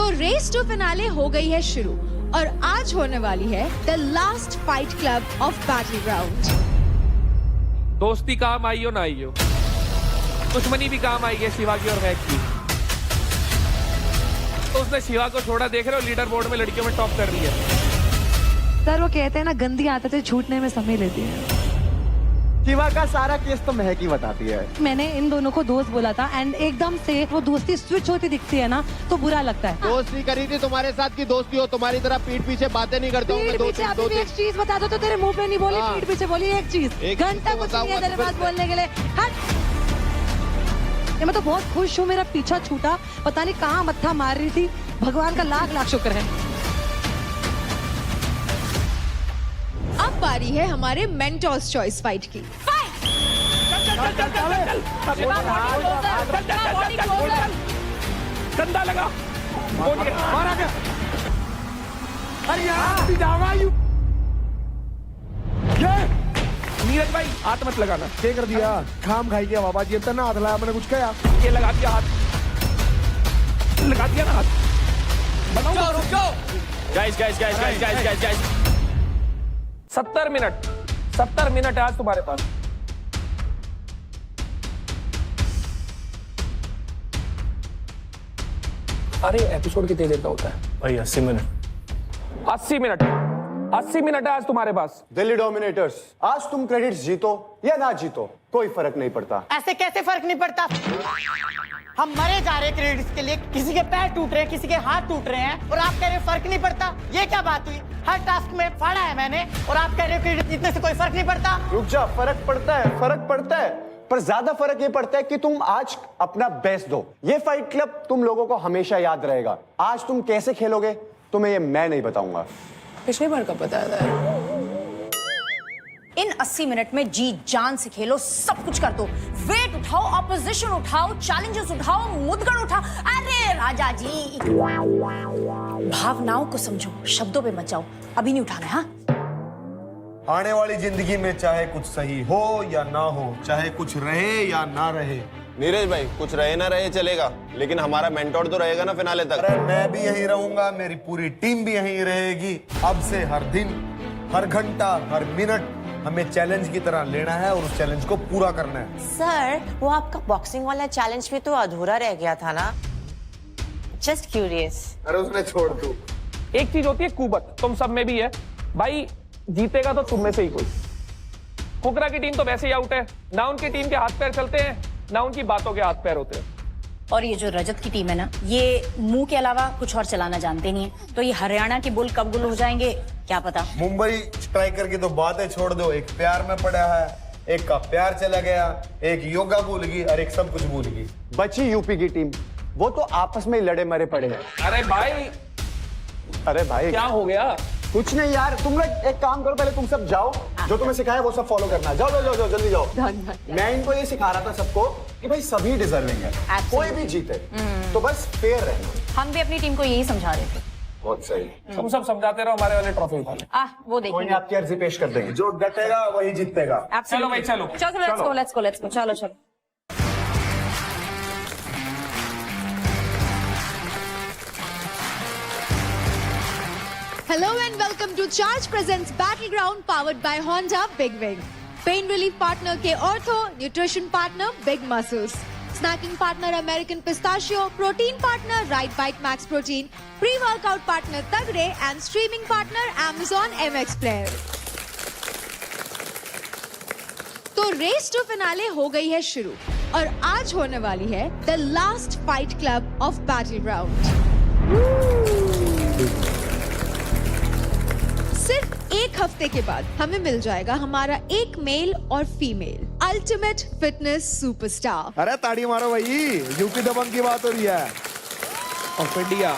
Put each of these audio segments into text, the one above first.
तो raise to finale हो गई है शुरू और आज होने वाली है the last fight club of battle ground. दोस्ती काम आई हो ना आई हो, दुश्मनी भी काम आई है शिवा की और मैक की। तो उसने शिवा को छोड़ा, देख रहे हो लीडर बोर्ड में लड़कियों में टॉप कर रही है। सर वो कहते हैं ना गंदी आदतें छूटने में समय लेती है। शिवा का सारा केस तो महक ही बताती है। मैंने इन दोनों को दोस्त बोला था एंड एकदम से वो दोस्ती स्विच होती दिखती है ना तो बुरा लगता है। दोस्ती करी थी तुम्हारे साथ की दोस्ती हो, तुम्हारी तरह पीठ पीछे बातें नहीं करता हूँ मैं। पीठ पीछे अभी भी एक चीज बता दो तो तेरे मुंह पे नहीं बोली, पीठ पीछे बोली एक चीज। घंटा कुछ नहीं है तेरे पास बोलने के लिए। हट। मैं तो बहुत खुश हूँ, मेरा पीछा छूटा, पता नहीं कहाँ मत्था मार रही थी। भगवान का लाख लाख शुक्र है। अब बारी है हमारे मेंटोर्स चॉइस फाइट की। गंदा लगा, मारा गया। अरे यार नीरज भाई हाथ मत लगाना। क्या कर दिया? खाम खाई गया बाबा जी, ना हाथ लाया मैंने, कुछ कहा? ये लगा दिया हाथ, लगा दिया ना हाथ। बताओ रुक जाओ। गाइस 70 मिनट है आज तुम्हारे पास। अरे एपिसोड कितनी देर का होता है भाई? 80 मिनट। 80 मिनट है आज तुम्हारे पास। दिल्ली डोमिनेटर्स, आज तुम क्रेडिट्स जीतो या ना जीतो कोई फर्क नहीं पड़ता। ऐसे कैसे फर्क नहीं पड़ता? हम मरे जा रहे क्रेडिट्स के लिए, किसी के पैर टूट रहे हैं, किसी के हाथ टूट रहे हैं और आप कह रहे हैं फर्क नहीं पड़ता। ये क्या बात हुई? हर टास्क में फाड़ा है मैंने और आप कह रहे हो क्रेडिट जीतने से कोई फर्क नहीं पड़ता। रुक जा, फर्क पड़ता है पर ज्यादा फर्क ये पड़ता है कि तुम आज अपना बेस्ट दो। ये फाइट क्लब तुम लोगों को हमेशा याद रहेगा। आज तुम कैसे खेलोगे तुम्हें ये मैं नहीं बताऊंगा। पिछली बार का पता है। इन 80 मिनट में जी जान से खेलो, सब कुछ कर दो। वेट उठाओ, ऑपोजिशन उठाओ, चैलेंजेस उठाओ, मुद्गण उठाओ। अरे राजा जी, भावनाओं को समझो, शब्दों पे मत जाओ। अभी नहीं उठाना है। हाँ, आने वाली जिंदगी में चाहे कुछ सही हो या ना हो, चाहे कुछ रहे या ना रहे। नीरज भाई कुछ रहे ना रहे चलेगा, लेकिन हमारा मेंटोर तो रहेगा ना फिनाले तक। अरे मैं भी यहीं रहूंगा, मेरी पूरी टीम भी यहीं रहेगी। अब से हर दिन, हर घंटा, हर मिनट हमें चैलेंज की तरह लेना है और उस चैलेंज को पूरा करना है। सर वो आपका बॉक्सिंग वाला चैलेंज भी तो अधूरा रह गया था ना? Just curious. अरे उसने छोड़ दू। एक चीज होती है कुबत, तुम सब में भी है भाई। जीतेगा तो तुम में से ही कोई। फुकरा की टीम तो वैसे ही आउट है, ना उनकी टीम के हाथ पैर चलते हैं ना उनकी बातों के हाथ पैर होते हैं। और ये जो रजत की टीम है ना, ये मुंह के अलावा कुछ और चलाना जानते नहीं है। तो ये हरियाणा के बुल कब गुल हो जाएंगे क्या पता। मुंबई स्ट्राइकर की तो बातें छोड़ दो, एक प्यार में पड़ा है, एक का प्यार चला गया, एक योगा भूल गई और एक सब कुछ भूल गई। बची यूपी की टीम, वो तो आपस में लड़े मरे पड़े हैं। अरे भाई क्या हो गया? कुछ नहीं यार, तुम लोग एक काम करो, पहले तुम सब जाओ, जो तुम्हें सिखाया वो सब फॉलो करना। जाओ जल्दी जाओ। मैं इनको ये सिखा रहा था सबको कि भाई सभी डिजर्विंग है, कोई भी जीते तो बस फेयर रहना। हम भी अपनी टीम को यही समझा रहे थे। बहुत सही। तुम सब समझाते रहो, हमारे वाले ट्रॉफी उठा ले। वो कोई देखिए। आपकी अर्जी पेश कर देंगे। जो डटेगा वही जीतेगा। चलो भाई चलो। Let's go. चलो। Hello and welcome to Charge Presents Battleground powered by Honda Big Wing. Pain relief partner के Ortho, nutrition partner Big Muscles, snacking partner American Pistachio, protein partner Right Bite Max Protein, pre-workout partner Tagre and streaming partner Amazon MX Player. तो raise to finale हो गई है शुरू और आज होने वाली है the last fight club of battle ground. सिर्फ एक हफ्ते के बाद हमें मिल जाएगा हमारा एक मेल और फीमेल अल्टीमेट फिटनेस सुपरस्टार। अरे ताड़ी मारो भाई, यूपी दबंग की बात हो रही है। ऑफ इंडिया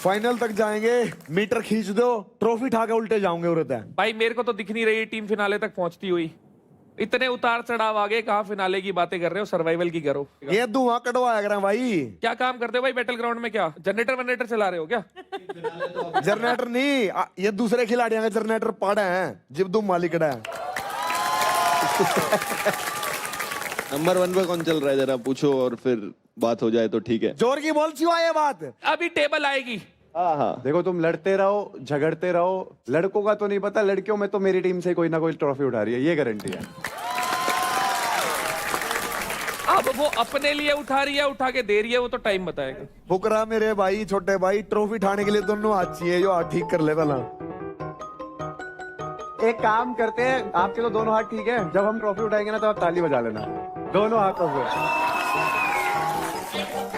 फाइनल तक जाएंगे, मीटर खींच दो, ट्रॉफी उठा के उल्टे जाओगे उड़ते हैं। भाई मेरे को तो दिख नहीं रही टीम फिनाले तक पहुंचती हुई। इतने उतार चढ़ाव आगे, कहाँ फिनाले की बातें कर रहे हो, सर्वाइवल की करो। ये धुआं कटवाया करें भाई। क्या काम करते हो भाई बैटल ग्राउंड में? क्या जनरेटर चला रहे हो क्या? जनरेटर नहीं, ये दूसरे खिलाड़ियों का जनरेटर पाड़ा है, जिब्दू मालिक है। नंबर 1 पे कौन चल रहा है जरा पूछो और फिर बात हो जाए तो ठीक है। जोर की बोल क्यों आए बात? अभी टेबल आएगी। हाँ हाँ देखो तुम लड़ते रहो, झगड़ते रहो, लड़कों का तो नहीं पता, लड़कियों में तो मेरी टीम से कोई ना कोई ट्रॉफी उठा रही है, ये गारंटी है। अब वो अपने लिए उठा रही है, उठा के दे रही है, वो तो टाइम बताएगा। फुकरा मेरे भाई, छोटे भाई, ट्रॉफी उठाने के लिए दोनों हाथ चाहिए, जो हाथ ठीक कर ले पहला। एक काम करते हैं, आपके तो दोनों हाथ ठीक है, जब हम ट्रॉफी उठाएंगे ना तो आप ताली बजा लेना, दोनों हाथों से।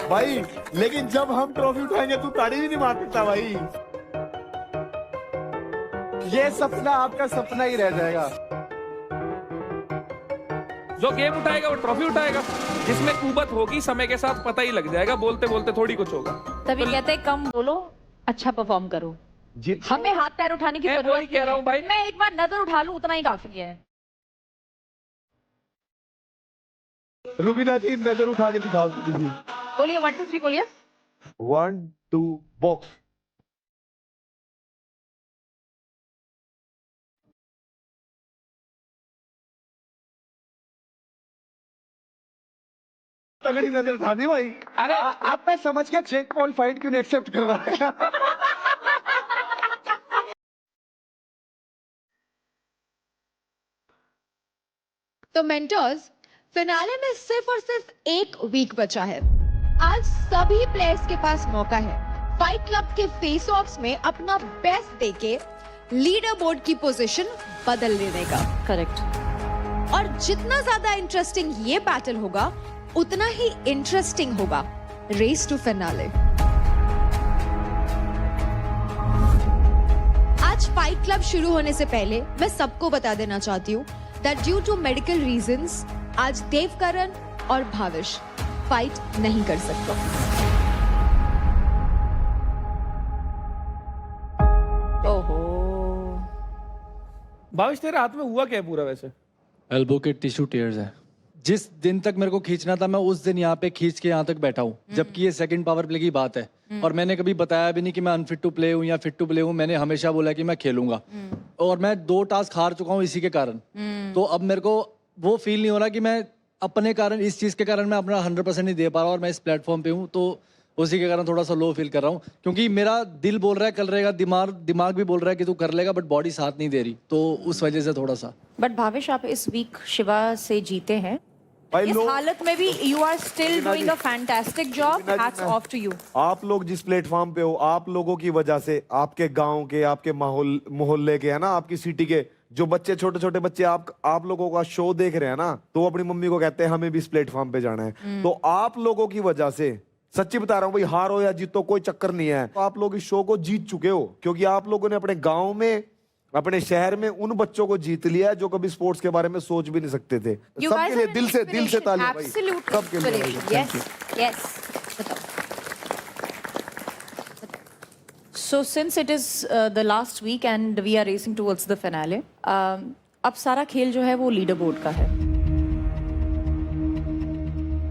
भाई लेकिन जब हम ट्रॉफी उठाएंगे तू ताड़ी भी नहीं मार सकता भाई। ये सपना आपका सपना ही रह जाएगा। जो गेम उठाएगा वो ट्रॉफी उठाएगा। जिसमें कुबत होगी समय के साथ पता ही लग जाएगा, बोलते बोलते थोड़ी कुछ होगा। तभी कहते हैं कम बोलो, अच्छा परफॉर्म करो। हमें हाथ पैर उठाने की मैं जरूरत वही कह रहा हूँ भाई। मैं एक बार नजर उठा लूं उतना ही काफी है। रुबीना जी नजर उठा के दिखाओ दीदी। बोलिए 1 2 3 बोलिए। 1 2 बॉक्स। तगड़ी नजर उठा दी भाई। अरे आप मैं समझ गया चेक पॉइंट फाइट क्यों नहीं एक्सेप्ट कर रहा है। तो मेंटर्स, फिनाले में सिर्फ और सिर्फ 1 वीक बचा है। आज सभी प्लेयर्स के पास मौका है फाइट क्लब के फेस ऑफ्स में अपना बेस्ट देके लीडर बोर्ड की पोजीशन बदल लेने का। करेक्ट। और जितना ज्यादा इंटरेस्टिंग ये बैटल होगा उतना ही इंटरेस्टिंग होगा रेस टू फिनाले। आज फाइट क्लब शुरू होने से पहले मैं सबको बता देना चाहती हूँ that due to medical reasons आज देवकरण और भाविश फाइट नहीं कर सकते। ओहो। भाविश तेरे हाथ में हुआ क्या है पूरा वैसे? एल्बो के टिश्यू टेयर्स है। जिस दिन तक मेरे को खींचना था मैं उस दिन यहाँ पे खींच के यहाँ तक बैठा हूँ, जबकि ये सेकंड पावर प्ले की बात है। और मैंने कभी बताया भी नहीं कि मैं अनफिट टू प्ले हूँ या फिट टू प्ले हूँ। मैंने हमेशा बोला कि मैं खेलूंगा और मैं 2 टास्क हार चुका हूँ इसी के कारण। तो अब मेरे को वो फील नहीं हो रहा कि मैं अपने कारण, इस चीज के कारण मैं अपना 100% नहीं दे पा रहा और मैं इस प्लेटफॉर्म पे हूँ, तो उसी के कारण थोड़ा सा लो फील कर रहा हूँ। क्योंकि मेरा दिल बोल रहा है कर रहेगा, दिमाग भी बोल रहा है कि तू कर लेगा, बट बॉडी साथ नहीं दे रही, तो उस वजह से थोड़ा सा। बट भाविश आप इस वीक शिवा से जीते हैं, भाई इस हालत में भी you are still doing a fantastic job. Hats off to you. आप लोग जिस प्लेटफॉर्म पे हो, आप लोगों की वजह से, आपके गांव के, आपके मोहल्ले के, है ना, आपकी सिटी के जो बच्चे, छोटे छोटे बच्चे आप लोगों का शो देख रहे हैं ना, तो वो अपनी मम्मी को कहते हैं हमें भी इस प्लेटफॉर्म पे जाना है। तो आप लोगों की वजह से, सच्ची बता रहा हूँ भाई, हारो या जीतो कोई चक्कर नहीं है, आप लोग इस शो को जीत चुके हो, क्योंकि आप लोगों ने अपने गाँव में, अपने शहर में उन बच्चों को जीत लिया है जो कभी स्पोर्ट्स के बारे में सोच भी नहीं सकते थे। सबके लिए दिल से तालियां भाई, सबके लिए। Yes yes. So since it is the last week and we are racing towards the finale, अब सारा खेल जो है वो लीडर बोर्ड का है।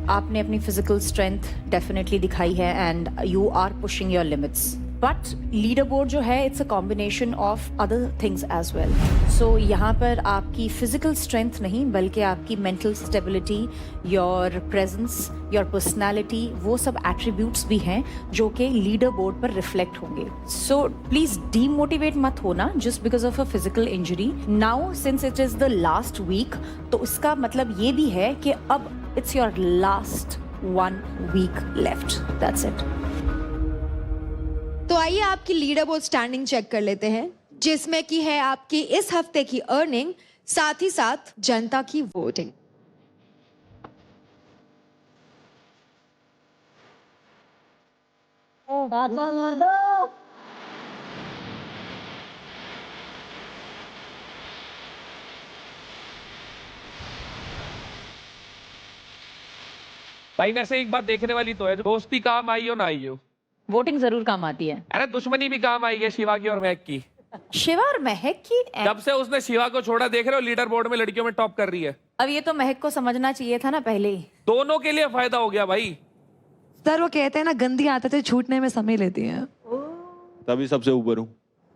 आपने अपनी फिजिकल स्ट्रेंथ डेफिनेटली दिखाई है and you are pushing your limits, but leader board जो है it's a combination of other things as well. So यहाँ पर आपकी फिजिकल स्ट्रेंथ नहीं बल्कि आपकी mental stability, your presence, your personality, वो सब एट्रीब्यूट्स भी हैं जो कि लीडर बोर्ड पर रिफ्लेक्ट होंगे। सो प्लीज डीमोटिवेट मत होना just because of a physical injury. Now since it is the last week, तो इसका मतलब ये भी है कि अब इट्स योर लास्ट 1 week लेफ्ट। That's it. तो आइए आपकी लीडर बोर्ड स्टैंडिंग चेक कर लेते हैं, जिसमें की है आपकी इस हफ्ते की अर्निंग, साथ ही साथ जनता की वोटिंग। भाई वैसे एक बात देखने वाली तो है, दोस्ती काम आई हो ना आई हो, वोटिंग जरूर काम आती है। अरे दुश्मनी भी काम आई है शिवा की और महक की। शिवा और महक की जब से उसने शिवा को छोड़ा, देख रहे हो लीडर बोर्ड में लड़कियों में टॉप कर रही है। अब ये तो महक को समझना चाहिए था ना पहले ही। दोनों के लिए फायदा हो गया भाई। सर वो कहते हैं ना गंदी आदतें छूटने में समय लेती हैं। तभी सबसे ऊपर हूँ।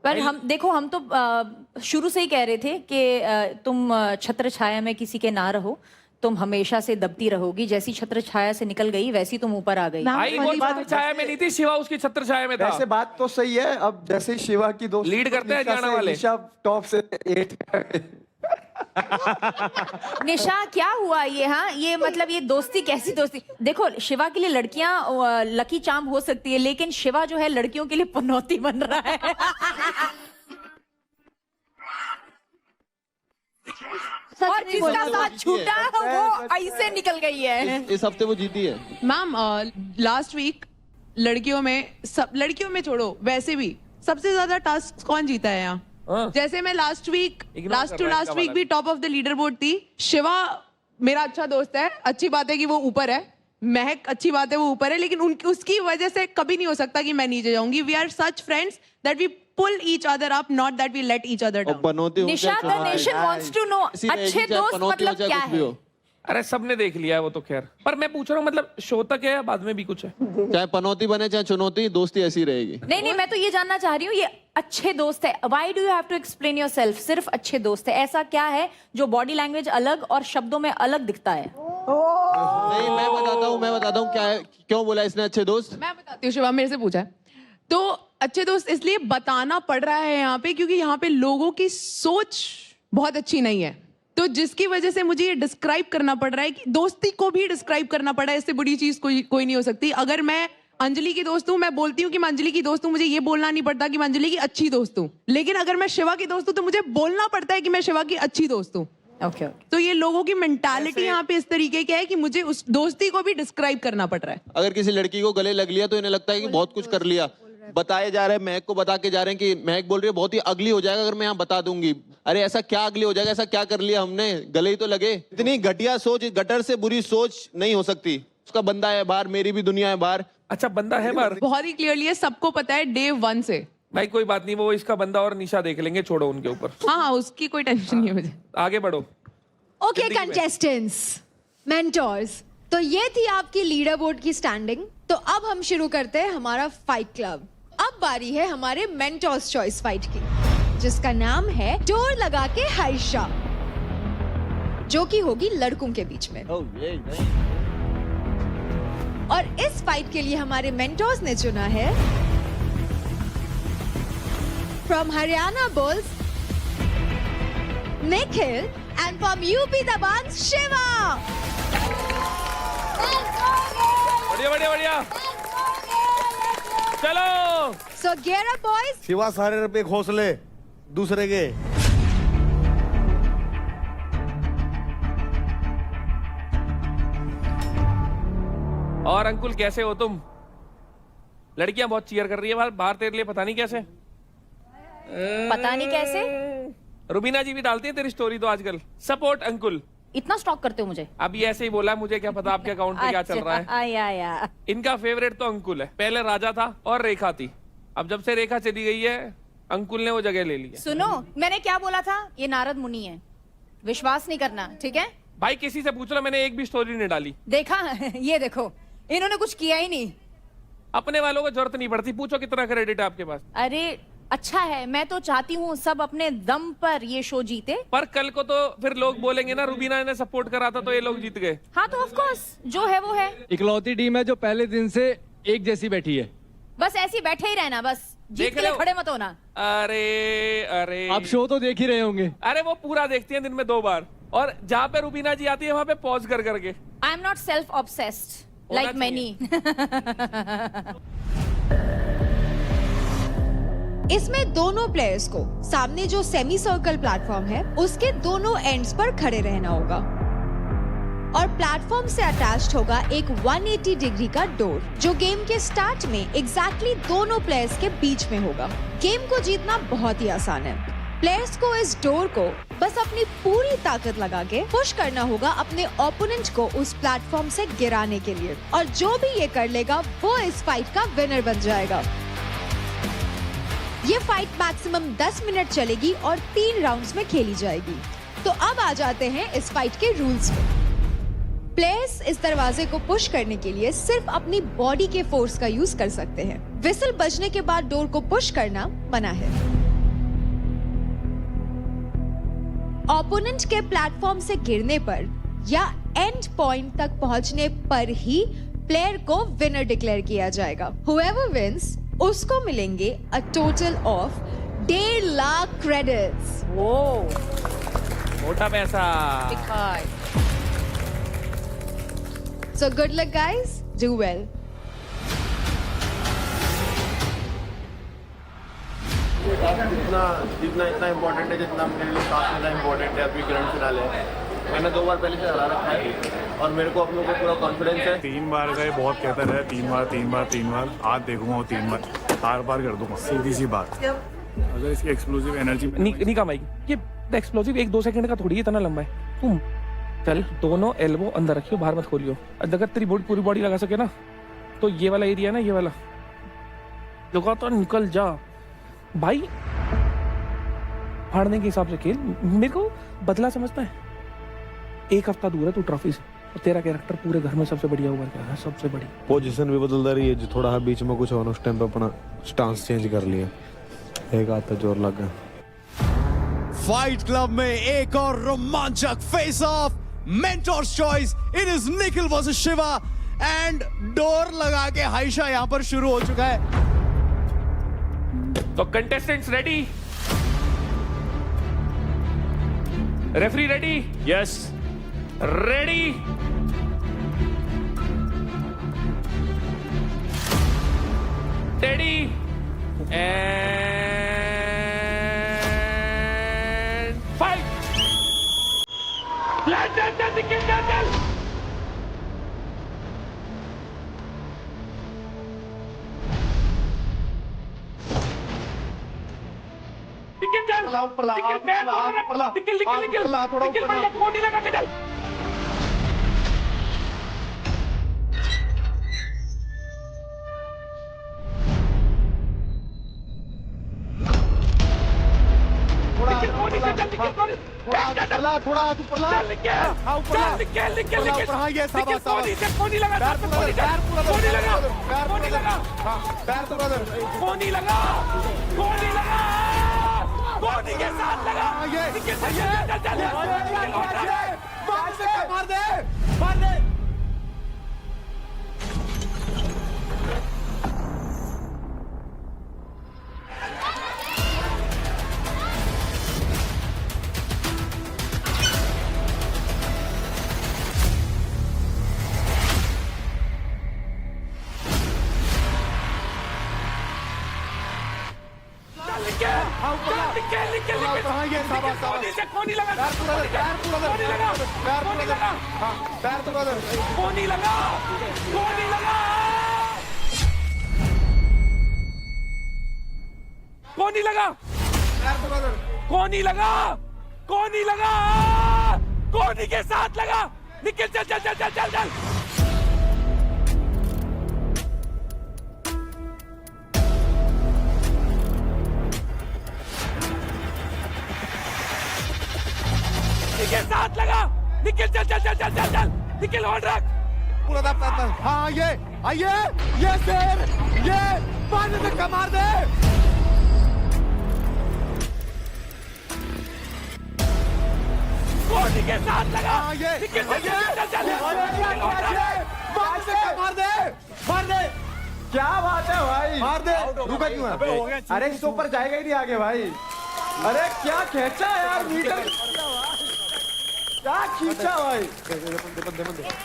पर हम देखो, हम तो शुरू से ही कह रहे थे कि तुम छत्र छाया में किसी के ना रहो, तुम हमेशा से दबती रहोगी, जैसी छत्र छाया से निकल गई वैसी तुम ऊपर आ गई। भाई वो छत्र छाया में नहीं थी, शिवा उसकी छत्र छाया में था। वैसे बात तो सही है। अब जैसे शिवा की दोस्त लीड करते हैं हरियाणा वाले। निशा टॉप से 8 निशा क्या हुआ ये? हाँ, ये मतलब ये दोस्ती कैसी दोस्ती? देखो, शिवा के लिए लड़कियां लकी चार्म हो सकती है, लेकिन शिवा जो है लड़कियों के लिए पनौती बन रहा है। और जिसका साथ छूटा वो ऐसे निकल गई है। इस हफ्ते वो जीती है। मैम लास्ट वीक लड़कियों में छोड़ो, वैसे भी सबसे ज्यादा टास्क कौन जीता है यहाँ? जैसे मैं लास्ट टू लास्ट वीक भी top of the leader board थी। शिवा मेरा अच्छा दोस्त है, अच्छी बात है कि वो ऊपर है। महक अच्छी बात है वो ऊपर है, लेकिन उसकी वजह से कभी नहीं हो सकता कि मैं नीचे जाऊंगी। We are such friends that we pull each other up, not that we let each other down. Nisha, the nation wants to know अच्छे दोस्त मतलब क्या है? अरे सबने देख लिया है वो तो, खैर। पर मैं पूछ रहा हूँ मतलब शो तक है या बाद में भी कुछ है? चाहे पनौती बने चाहे चुनौती, दोस्ती ऐसी रहेगी। नहीं, मैं तो ये जानना चाह रही हूँ, ये अच्छे दोस्त है, why do you have to explain yourself? सिर्फ अच्छे दोस्त है, ऐसा क्या है जो बॉडी लैंग्वेज अलग और शब्दों में अलग दिखता है? नहीं, मैं बताता हूँ क्या है, क्यों बोला इसने अच्छे दोस्त। मैं बताती हूँ, शिवा मेरे से पूछा है। तो अच्छे दोस्त इसलिए बताना पड़ रहा है यहाँ पे क्योंकि यहाँ पे लोगों की सोच बहुत अच्छी नहीं है, तो जिसकी वजह से मुझे ये डिस्क्राइब करना पड़ रहा है कि दोस्ती को भी डिस्क्राइब करना पड़ा है। इससे बड़ी चीज कोई नहीं हो सकती। अगर मैं अंजलि की दोस्त हूँ, मैं बोलती हूँ कि मैं अंजलि की दोस्त हूँ, मुझे ये बोलना नहीं पड़ता कि मैं अंजलि की अच्छी दोस्त हूँ। लेकिन अगर मैं शिवा की दोस्त हूँ तो मुझे बोलना पड़ता है कि मैं शिवा की अच्छी दोस्त हूँ। ओके। तो ये लोगों की मेंटालिटी यहाँ पे इस तरीके की है कि मुझे उस दोस्ती को भी डिस्क्राइब करना पड़ रहा है। अगर किसी लड़की को गले लग लिया तो इन्हें लगता है कि बहुत कुछ कर लिया। बताए जा रहे हैं, महक को बता के जा रहे हैं कि महक बोल रही है बहुत ही अगली हो जाएगा अगर मैं यहाँ बता दूंगी। अरे ऐसा क्या अगली हो जाएगा, ऐसा क्या कर लिया हमने, गले ही तो लगे। इतनी घटिया सोच, गटर से बुरी सोच नहीं हो सकती। उसका बंदा है बाहर, मेरी भी दुनिया है बाहर। अच्छा, बंदा है बाहर? बहुत ही क्लियरली है, सबको पता है डे 1 से। भाई कोई बात नहीं, वो इसका बंदा और निशा देख लेंगे, छोड़ो उनके ऊपर। हाँ, उसकी कोई टेंशन नहीं है मुझे। आगे बढ़ो। ओके कंटेस्टेंट्स, मेंटोर्स, तो ये थी आपकी लीडर बोर्ड की स्टैंडिंग। तो अब हम शुरू करते हैं हमारा फाइट क्लब। अब बारी है हमारे मेंटोर्स चॉइस फाइट की, जिसका नाम है डोर लगा के हर्षा, जो कि होगी लड़कों के बीच में। और इस फाइट के लिए हमारे मेंटोर्स ने चुना है from Haryana bulls Nikhil and from UP Dabang Shiva. बढ़िया बढ़िया बढ़िया, चलो। सो gear up boys। शिवा सारे रुपए घोंसले दूसरे के। और अंकुल कैसे हो तुम? लड़कियां बहुत चीयर कर रही है बाहर तेरे लिए, पता नहीं कैसे। पता नहीं कैसे? रुबीना जी भी डालती है तेरी स्टोरी तो आजकल। सपोर्ट अंकुल। इतना स्टॉक करते हो मुझे? अभी ऐसे ही बोला, मुझे क्या पता आपके अकाउंट पे क्या चल रहा है। आया। इनका फेवरेट तो अंकुल है। पहले राजा था और रेखा थी, अब जब से रेखा चली गई है अंकुल ने वो जगह ले ली है। सुनो, मैंने क्या बोला था? ये नारद मुनि है, विश्वास नहीं करना, ठीक है? भाई किसी से पूछ लो, मैंने एक भी स्टोरी नहीं डाली। देखा? ये देखो, इन्होंने कुछ किया ही नहीं। अपने वालों को जरूरत नहीं पड़ती, पूछो कितना क्रेडिट है आपके पास। अरे अच्छा है, मैं तो चाहती हूँ सब अपने दम पर ये शो जीते। पर कल को तो फिर लोग बोलेंगे ना रुबीना ने सपोर्ट करा था तो ये लोग जीत गए। हाँ तो ऑफ कोर्स, जो है वो है। इकलौती टीम है जो पहले दिन से एक जैसी बैठी है। बस ऐसे ही बैठे ही रहना, बस जीत के लिए खड़े मत होना। अरे आप शो तो देख ही रहे होंगे। अरे वो पूरा देखती हैं दिन में 2 बार, और जहाँ पे रुबीना जी आती है वहाँ पे पॉज कर करके। आई am not self obsessed like many. इसमें दोनों प्लेयर्स को सामने जो सेमी सर्कल प्लेटफॉर्म है उसके दोनों एंड्स पर खड़े रहना होगा, और प्लेटफॉर्म से अटैच्ड होगा एक 180 डिग्री का डोर, जो गेम के स्टार्ट में एग्जैक्टली दोनों प्लेयर्स के बीच में होगा। गेम को जीतना बहुत ही आसान है। प्लेयर्स को इस डोर को बस अपनी पूरी ताकत लगा के पुश करना होगा अपने ओपोनेंट को उस प्लेटफॉर्म से गिराने के लिए, और जो भी ये कर लेगा वो इस फाइट का विनर बन जाएगा। ये फाइट मैक्सिमम 10 मिनट चलेगी और 3 राउंड्स में खेली जाएगी। तो अब आ जाते हैं इस फाइट के रूल्स में। प्लेयर्स इस दरवाजे को पुश करने के लिए सिर्फ अपनी बॉडी के फोर्स का यूज कर सकते हैं। विसल बजने के बाद डोर को पुश करना मना है। ओपोनेंट के प्लेटफॉर्म से गिरने पर या एंड पॉइंट तक पहुंचने पर ही प्लेयर को विनर डिक्लेयर किया जाएगा। Whoever wins उसको मिलेंगे a total of 1.5 lakh credits. मोटा पैसा। So good luck guys, do well. जितना इम्पोर्टेंट है, जितना मेरे लिए काफी ज़्यादा इम्पोर्टेंट है अभी ग्रैंड फिनाले है। मैंने 2 बार पहले से हरा रखा है और मेरे को अपनों को पूरा कॉन्फिडेंस है। 3 बार गए, बहुत कहता रहे 3 बार आज देखूंगा वो 3 बार हार बार कर दूंगा, सीधी सी बात। अगर इसकी एक्सप्लोसिव एनर्जी नहीं कमाई ये एक्सप्लोसिव 1-2 सेकंड का थोड़ी इतना लंबा है। तुम चल दोनों एल्बो अंदर रखियो, बाहर मत खोलियो। अगर तेरी पूरी बॉडी लगा सके ना तो ये वाला एरिया ना, ये वाला लगा तो निकल जा भाई। फाड़ने के हिसाब से खेल, मेरे को बदला समझता है। 1 हफ्ता दूर है तू ट्रॉफी से और तेरा कैरेक्टर पूरे घर में सबसे बढ़िया हुआ क्या है, सबसे बड़ी पोजीशन भी बदलता रही है, जो थोड़ा बीच में कुछ और उस टाइम पे अपना स्टांस चेंज कर लिया, एक हाथ पे जोर लग गया। फाइट क्लब में एक और रोमांचक face of, mentors choice, it is Nikhil versus Shiva and door लगा के हाइशा यहां पर शुरू हो चुका है। तो contestants ready, referee ready, yes ready, teddy and fight. कोनी के साथ लगा, निकल चल चल चल चल चल चल। के साथ लगा, निकल चल चल चल चल चल चल, निकल होल्ड रख पूरा दब। हाँ ये आइए, ये शेर, ये पानी से कमार दे। कोनी के साथ लगा, ये निकल चल चल चल चल, पानी से कमार दे, मार दे। क्या बात है भाई, मार दे। रुका क्यों है? अरे इससे ऊपर जाएगा ही नहीं आगे भाई। अरे क्या खींचा यार, मीटर क्या खींचा भाई।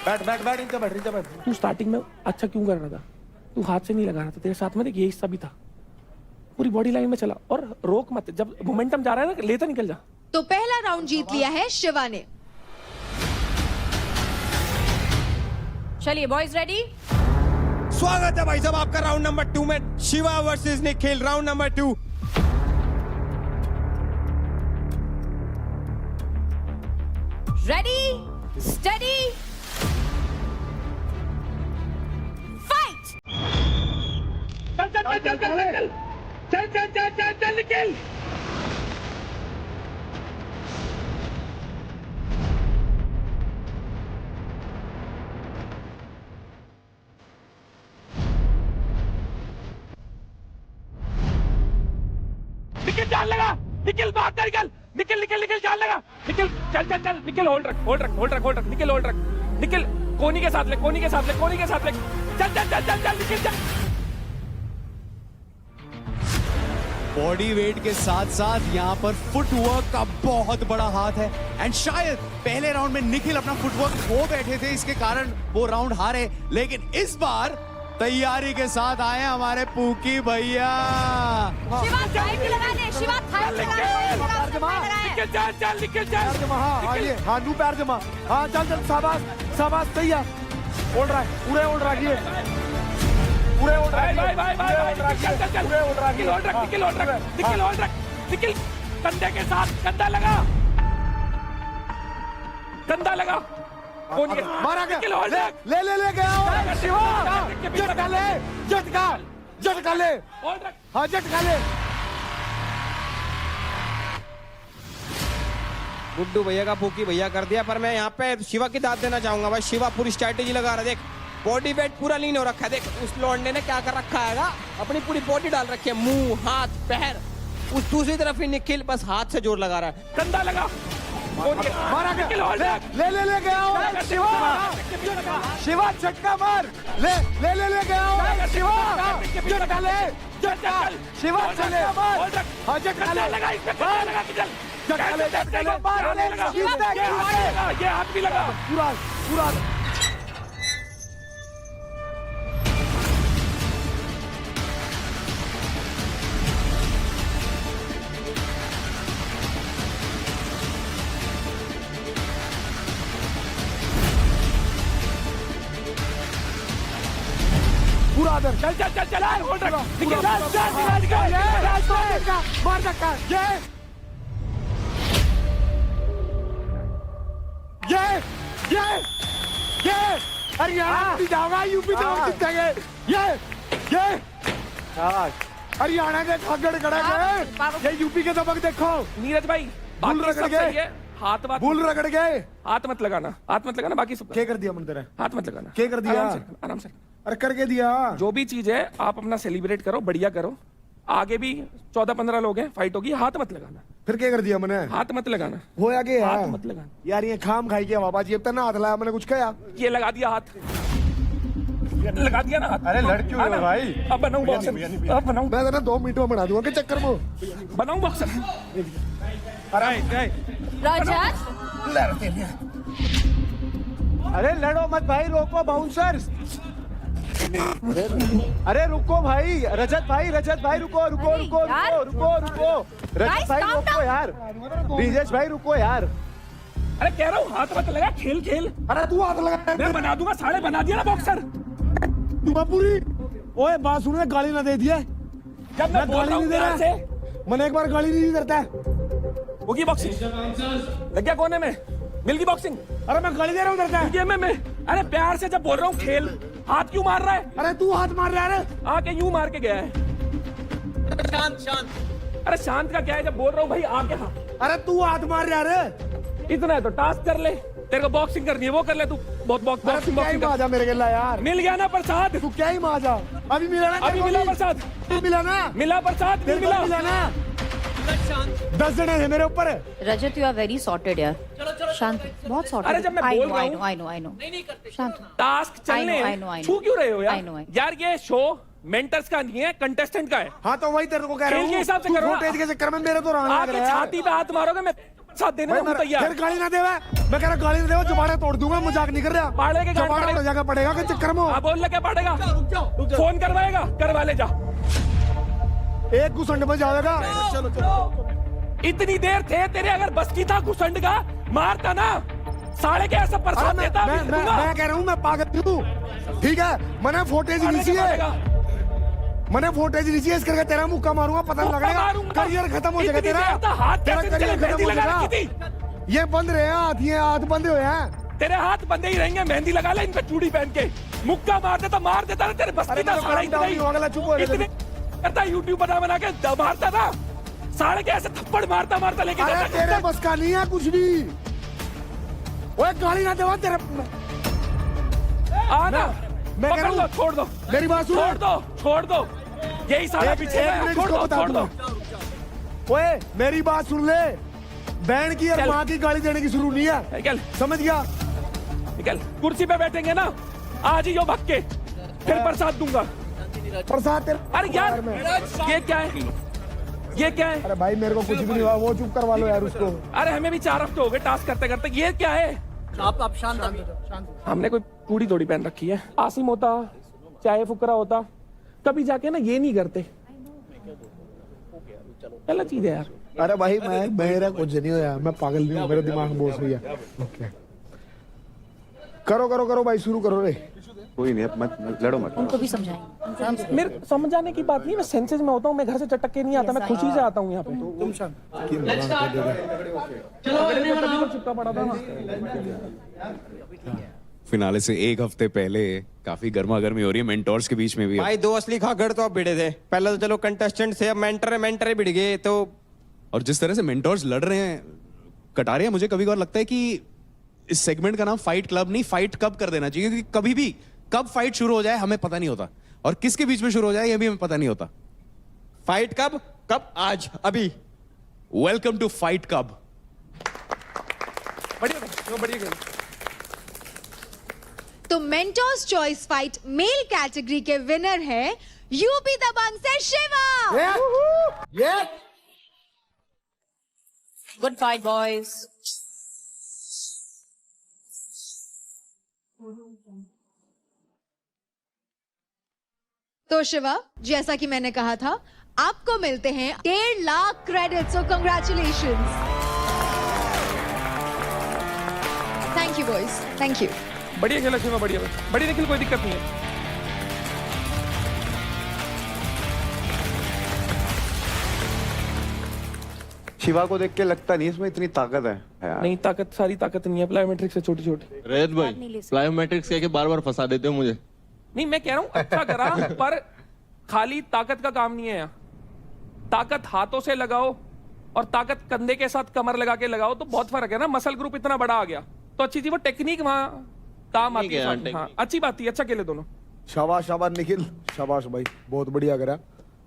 बैठ इनका बैठ। तू स्टार्टिंग में अच्छा क्यों कर रहा था? तू हाथ से नहीं लगा रहा था, तेरे साथ में देख ये हिस्सा भी था। पूरी बॉडी लाइन में चला और रोक मत, जब मोमेंटम जा रहा है ना लेता निकल जा। तो पहला राउंड जीत लिया है शिवा ने। चलिए बॉयज रेडी, स्वागत है भाई साहब आपका राउंड नंबर 2 में, Shiva versus Nikhil, round number 2। Ready steady fight. चल चल चल चल चल चल चल चल चल चल निकल। निकल जान लगा, निकल बाहर निकल, निकल निकल निकल जान लगा, निकल चल चल चल, निकल होल्ड रख निकल होल्ड रख। निखिल कोनी के साथ ले, कोनी के साथ ले, कोनी के साथ ले, चल चल चल चल चल निखिल चल। बॉडी वेट के साथ साथ यहाँ पर फुटवर्क का बहुत बड़ा हाथ है एंड शायद पहले राउंड में निखिल अपना फुटवर्क खो बैठे थे, इसके कारण वो राउंड हारे, लेकिन इस बार तैयारी के साथ आए हमारे पूकी भैया। शिवा थाई लगा ले, शिवा थाई लगा ले। निखिल चल चल निखिल चल। हाँ ये हाँ नू पैर जमा, हाँ चल चल शाबाश शाबाश, सही है, ओढ़ रहा है पूरे ओढ़ रहा है, पूरे ओढ़ रहा है भाई भाई भाई भाई चल चल चल, पूरे ओढ़ रहा है, निखिल ओढ़ रख, निखिल ओढ़ रख, निखिल ओढ़ रख, निखिल कंधे के साथ कंधा लगा, कंधा लगा, कोनी के मारा निखिल ओढ़ गया, रख, ले ले ले गया शिवा, झटका ले, झटका झटका ले, ओढ़ रख। हाँ झटका ले। गुड्डू भैया का पूकी भैया कर दिया, पर मैं यहाँ पे शिवा की दाद देना चाहूंगा भाई। शिवा पूरी स्ट्रैटेजी लगा रहा है, देख बॉडी वेट पूरा लीन हो रखा है, देख उस लौंडे ने क्या कर रखा है, अपनी पूरी बॉडी डाल रखी है, मुंह हाथ पैर, उस दूसरी तरफ ही निखिल बस हाथ से जोर लगा रहा है। कंधा लगा, मारा निखिल ओढ़ रख, ले ले ले गया शिवा, शिवा झटका मार, ले ले ले ले गया शिवा, झटका ले, झटका शिवा चले मार, हाँ झटका ले, लगा इसमें कंधा लगा कि चल, झटका ले, झटका ले, मार ले, ये हाथ भी लगा, पूरा पूरा। पूरा आदर, चल चल चल चल ओढ़ रख, निखिल पूरा, चल चल चल मार धक्का, ये हरियाणा जाओगा, यूपी जीतेंगे, ये हरियाणा के खगड़ खड़े गए, ये यूपी के दबक देखो, नीरज भाई भूल बाकी रगड़ सब गए। सही है, हाथ बात भूल रगड़ गए, हाथ मत लगाना, हाथ मत लगाना, बाकी सब क्या कर दिया मंदिर है, हाथ मत लगाना, क्या कर दिया? आराम से अरे करके दिया, जो भी चीज है आप अपना सेलिब्रेट करो, बढ़िया करो, आगे भी 14-15 लोग हैं, फाइट होगी, हाथ मत लगाना, फिर क्या कर दिया मैंने, हाथ मत लगाना, होया क्या हाथ मत लगाना, यार ये खाम खाई के बाबा जी, अब तक ना हाथ लाया मैंने, कुछ कहा ये लगा दिया हाथ, लगा दिया ना हाथ। अरे लड़की हो भाई, अब बनाऊं बॉक्सर, अब बनाऊं, मैं ना 2 मिनट में बना दूंगा के चक्कर में, बनाऊं बॉक्सर। रजत अरे लड़ो मत भाई, रोको बाउंसर्स, अरे रुको भाई, रजत भाई रुको रुको रुको रुको रुको रुको, रजत भाई रुको यार, ब्रिजेश भाई रुको यार, अरे कह रहा हूँ हाथ मत लगा, खेल खेल, अरे तू हाथ लगा, मैं बना दूंगा, साढ़े बना दिया ना बॉक्सर, तू पूरी, ओए बात सुन, गाली ना दे दिया, जब मैं बोल गाली रहा नहीं हूँ दे ध्यान से, रहा, मैंने एक बार गाली नहीं करता है, होगी बॉक्सिंग, लग गया कोने में, मिल गई बॉक्सिंग, अरे मैं गाली दे रहा हूँ डरता है, गेम में, अरे प्यार से जब बोल रहा हूँ खेल, हाथ क्यों मार रहा है, अरे तू हाथ मार रहा है, आके यूं मार के गया है, शांत शांत, अरे शांत का क्या है, जब बोल रहा हूँ भाई आके, हाँ अरे तू हाथ मार रहा है, इतना है तो टास्क कर ले, तेरे को बॉक्सिंग करनी है वो कर ले, तू बहुत बॉक्सिंग बॉक्सिंग कर, आजा मेरे के लिए यार, मिल गया ना प्रसाद, तू क्या ही माजा, अभी मिला ना, अभी मिला प्रसाद, मिला ना, मिला प्रसाद, तेरे को मिला ना, 10 जने हैं मेरे ऊपर, रजत यू आर वेरी सॉर्टेड यार, शांत, बहुत सॉर्टेड, अरे जब मैं बोल रहा हूँ, आई नो शांत, टास्क चलने I know. छू क्यों रहे हो I know. यार ये शो मेंटर्स का नहीं है, कंटेस्टेंट का है, हाँ तो वही तेरे को कह रहा खेल के हूँ, हिसाब से तू करो ना। फुटेज के चक्कर में मेरे तो रहना लग आके रहा है, छाती पे हाथ मारोगे, मैं साथ देने भाई में हूँ फिर तैयार, गाली ना देवे, मैं कह रहा गाली ना देवे, जुबान तोड़ दूंगा, मजाक नहीं कर रहा, पाड़े के गांड जुबान पड़ेगा। तोड़ जाकर पड़ेगा के चक्कर में, आप बोल क्या पड़ेगा, फोन करवाएगा, करवा ले जा, एक घुसंड में जाएगा, इतनी देर थे तेरे, अगर बस की था घुसंड का मारता ना, साले के ऐसा प्रसाद देता, मैं कह रहा हूँ मैं पागल हूँ, ठीक है, मैंने फुटेज लीची है, मैंने फुटेज लीची है, इस करके तेरा मुक्का मारूंगा, पता नहीं लगेगा, करियर खत्म हो जाएगा तेरा, तेरा करियर खत्म हो जाएगा, ये बंद रहे हाथ, ये हाथ बंद हुए हैं, तेरे हाथ बंदे ही रहेंगे, मेहंदी लगा ले इन पे चूड़ी पहन के, मुक्का मार देता, मार देता ना, तेरे बस की था, साला इतने करता यूट्यूब बना के मारता था, साले के ऐसे थप्पड़ मारता मारता लेके अरे जाता, तेरे बस का नहीं है कुछ भी, ओए गाली ना देवा तेरे, आना, मैं कह रहा हूँ, छोड़ दो, मेरी बात सुन, छोड़ दो, यही सारा पीछे है, छोड़ दो, ओए मेरी बात सुन ले, बहन की और चल। माँ की गाली देने की शुरू नहीं है, चल समझ गया, निकल, कुर्सी पे बैठेंगे ना, आज ही यो भग के, फिर प्रसाद दूंगा। प्रसाद अरे यार, ये क्या है? ये क्या है? अरे भाई मेरे को कुछ भी नहीं हुआ, वो चुप करवा लो यार उसको। अरे हमें भी 4 हफ्ते हो गए टास्क करते करते, ये क्या है? आप शांत हमने कोई पूरी थोड़ी पहन रखी है। आसिम होता, चाहे फुकरा होता, कभी जाके ना ये नहीं करते। गलत चीज है यार। अरे भाई मेरा कुछ नहीं हो यार, मैं पागल नहीं हूँ, मेरा दिमाग बोझ रही है। ओके करो करो करो भाई, शुरू करो रे। कोई नहीं, मत लड़ो मत। उनको भी समझाएंगे। मेरे समझाने की बात नहीं, मैं सेंसेस में होता हूँ, मैं घर से चटक के नहीं आता, मैं खुशी से आता हूँ यहाँ पे। तुम चिपका पड़ा था। फिनाले से एक हफ्ते पहले काफी गर्मा गर्मी हो रही है मेंटोर्स के बीच में भी। भाई 2 असली खागड़ तो अब भिड़े थे, पहले तो चलो कंटेस्टेंट से, अब मेंटर भिड़ गए तो। और जिस तरह से मेंटोर्स लड़ रहे हैं, कटारे हैं, मुझे कभी कभार लगता है कि इस सेगमेंट का नाम फाइट क्लब नहीं, फाइट कब कर देना चाहिए, क्योंकि कभी भी कब फाइट शुरू हो जाए हमें पता नहीं होता, और किसके बीच में शुरू हो जाए ये भी हमें पता नहीं होता। फाइट कब? आज, अभी। वेलकम टू फाइट कब। बढ़िया। तो mentors choice fight male category के विनर है यूपी दबंग से शिवा। Good fight boys. तो शिवा, जैसा कि मैंने कहा था, आपको मिलते हैं 1.5 lakh credits. So congratulations. Thank you boys, thank you. बढ़िया खेला शिवा, बढ़िया निखिल, कोई दिक्कत नहीं है। शिवा को देख के लगता नहीं इसमें इतनी ताकत है यार। नहीं, ताकत सारी ताकत नहीं है, प्लायोमेट्रिक्स से छोटी छोटी। रजत भाई, प्लायोमेट्रिक्स कह के बार फंसा देते हो मुझे। नहीं, मैं कह रहा हूँ अच्छा करा, पर खाली ताकत का काम नहीं है यहाँ। ताकत हाथों से लगाओ और ताकत कंधे के साथ कमर लगा के लगाओ तो बहुत फर्क है ना। मसल ग्रुप इतना बड़ा आ गया तो अच्छी थी, वो टेक्निक वहाँ काम आती है। हाँ, अच्छी बात थी, अच्छा खेले दोनों। शाबाश शाबाश निखिल, शाबाश भाई, बहुत बढ़िया करा।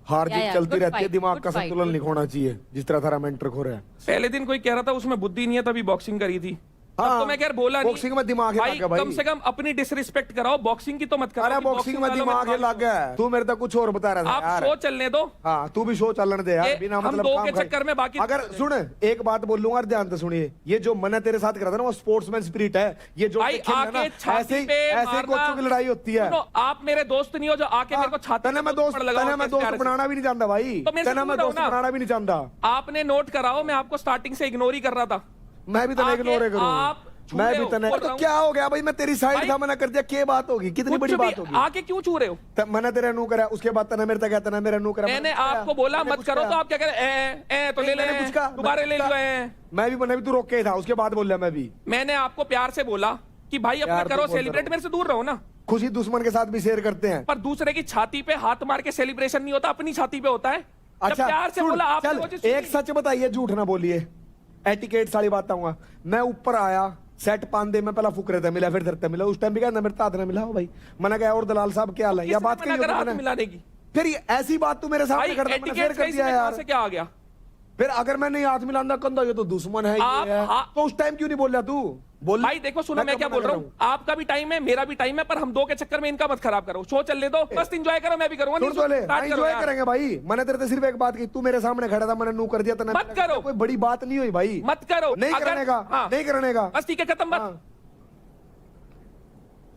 हार जीत चलती रहती है, दिमाग का संतुलन नहीं खोना चाहिए, जिस तरह थारा मेंटर खो रहा है। पहले दिन कोई कह रहा था उसमें बुद्धि नहीं है तभी बॉक्सिंग करी थी। हाँ, तो मैं कह बोला नहीं, बॉक्सिंग में दिमाग है भाई, भाई। कम से कम अपनी डिसरिस्पेक्ट कराओ, बॉक्सिंग की तो मत करो। अरे बॉक्सिंग में दिमाग है लग गया। तू मेरे तक कुछ और बता रहा था आप यार। शो चलने दो। हाँ, तू भी शो चलने दे यार, बिना हम मतलब दो काम के खाए। चक्कर में बाकी। अगर सुन, एक बात बोलूंगा और ध्यान से सुनिए, ये जो मैंने तेरे साथ करा था ना, वो स्पोर्ट्समैन स्पिरिट है। ये जो भाई आके छाती पे ऐसे कोचों की लड़ाई होती है। आप मेरे दोस्त नहीं हो जो आके मेरे को छाती मैं दोस्त बनाना भी नहीं जानता भाई, मैं दोस्त बनाना भी नहीं जानता। आपने नोट कराओ, मैं आपको स्टार्टिंग से इग्नोर ही कर रहा था। मैं भी तने इग्नोर करूँ, मैं भी तने। तो क्या हो गया भाई, मैं तेरी साइड था, मैंने कर दिया, क्या बात होगी, कितनी बड़ी बात होगी। आके क्यों छू रहे हो? मैंने तेरे नु करा, उसके बाद तने मेरे तक कहता ना मेरा नु करा। मैंने आपको बोला मत करो तो आप क्या करे? तो ले ले, दोबारा ले लो। मैं भी तू रोक के था, उसके बाद बोल रहा मैं भी। मैंने आपको प्यार से बोला कि भाई अपना करो सेलिब्रेट, मेरे से दूर रहो ना। खुशी दुश्मन के साथ भी शेयर करते हैं, पर दूसरे की छाती पे हाथ मार के सेलिब्रेशन नहीं होता, अपनी छाती पे होता है। अच्छा प्यार से बोला आप। एक सच बताइए, झूठ ना बोलिए, एटिकेट सारी बात आऊंगा। मैं ऊपर आया, सेट पांदे में पहला फुकरे था, मिला फिर धरते मिला, उस टाइम भी कहना मेरे ताद ने मिला हो भाई। मैंने कहा और दलाल साहब क्या हाल है, या बात कही मिलाने की। फिर ऐसी बात तू मेरे सामने करता, मैंने शेयर कर दिया यार। क्या आ गया फिर? अगर मैं नहीं हाथ मिलाना कंधा, ये तो दुश्मन है, ये है। तो उस टाइम क्यों नहीं बोल रहा तू? बोल भाई देखो सुनो, मैं क्या बोल रहा हूँ, आपका भी टाइम है, मेरा भी टाइम है, पर हम दो के चक्कर में इनका मत खराब करो। शो चलने दो, बस एंजॉय करो, मैं भी करूंगा। एंजॉय करेंगे भाई। मैंने तेरे से सिर्फ एक बात की, तू मेरे सामने खड़ा था, मैंने नू कर दिया, मत करो। कोई बड़ी बात नहीं हुई भाई, मत करो। नहीं करने का, नहीं करने का, बस ठीक है, खत्म बात।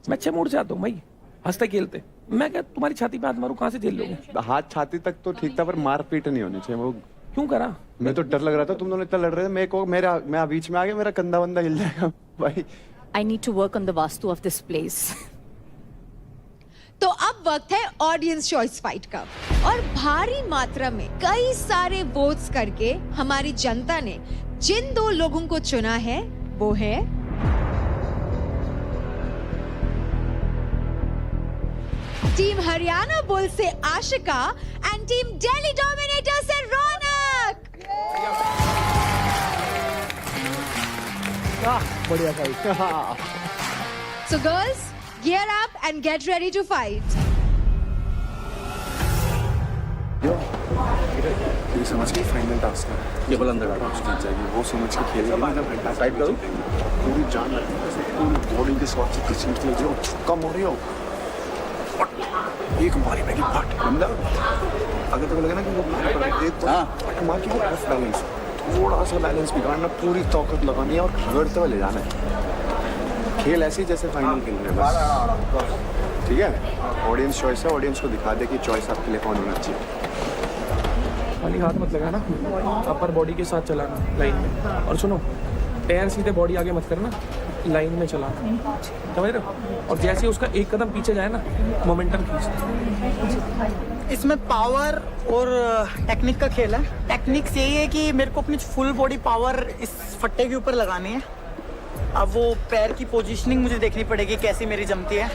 मैं अच्छे मूड से आता हूँ भाई, हंसते खेलते। मैं क्या तुम्हारी छाती पे हाथ मारूं, कहाँ से झेल लोगे? हाथ छाती तक तो ठीक था, पर मार पीट नहीं होनी चाहिए। वो क्यों करा? मैं तो डर लग रहा था, तुम दोनों इतना लड़ रहे थे, मैं बीच में आ गया, मेरा कंधा वंदा हिल जाएगा भाई। I need to work on the vastu of this place. तो अब वक्त है ऑडियंस चॉइस फाइट का, और भारी मात्रा में कई सारे वोट्स करके हमारी जनता ने जिन 2 लोगों को चुना है वो है टीम हरियाणा बुल से Ashika and team Delhi dominator से रौनक। बढ़िया fight. So girls, gear up and get ready to fight. ये समझ के फाइनल टास्क है, केवल अंदर डाटा जीत जाएगी, वो समझ के खेल रही है। घंटा टाइप करो, पूरी जान लगती है, पूरी बॉडी के साथ से किसी के जो कम हो रही हो, एक मारी में फट बंदा। अगर तुम्हें लगे ना कि वो एक तो मार की वो ऑफ बैलेंस, थोड़ा सा बैलेंस बिगाड़ना, पूरी ताकत लगानी है और झगड़ते हुए ले जाना है। खेल ऐसे ही जैसे फाइनल खेल रहे हैं बस, ठीक है। ऑडियंस चॉइस है, ऑडियंस को दिखा दे कि चॉइस आपके लिए कौन होना चाहिए। खाली हाथ मत लगाना, अपर बॉडी के साथ चलाना लाइन में। और सुनो, पैर सीधे बॉडी आगे मत करना, लाइन में चलाना, समझ रहे हो? और जैसे ही उसका एक कदम पीछे जाए ना, मोमेंटम खींचना। इसमें पावर और टेक्निक का खेल है। टेक्निक्स यही है कि मेरे को अपनी फुल बॉडी पावर इस फट्टे के ऊपर लगानी है। अब वो पैर की पोजीशनिंग मुझे देखनी पड़ेगी कैसी मेरी जमती है।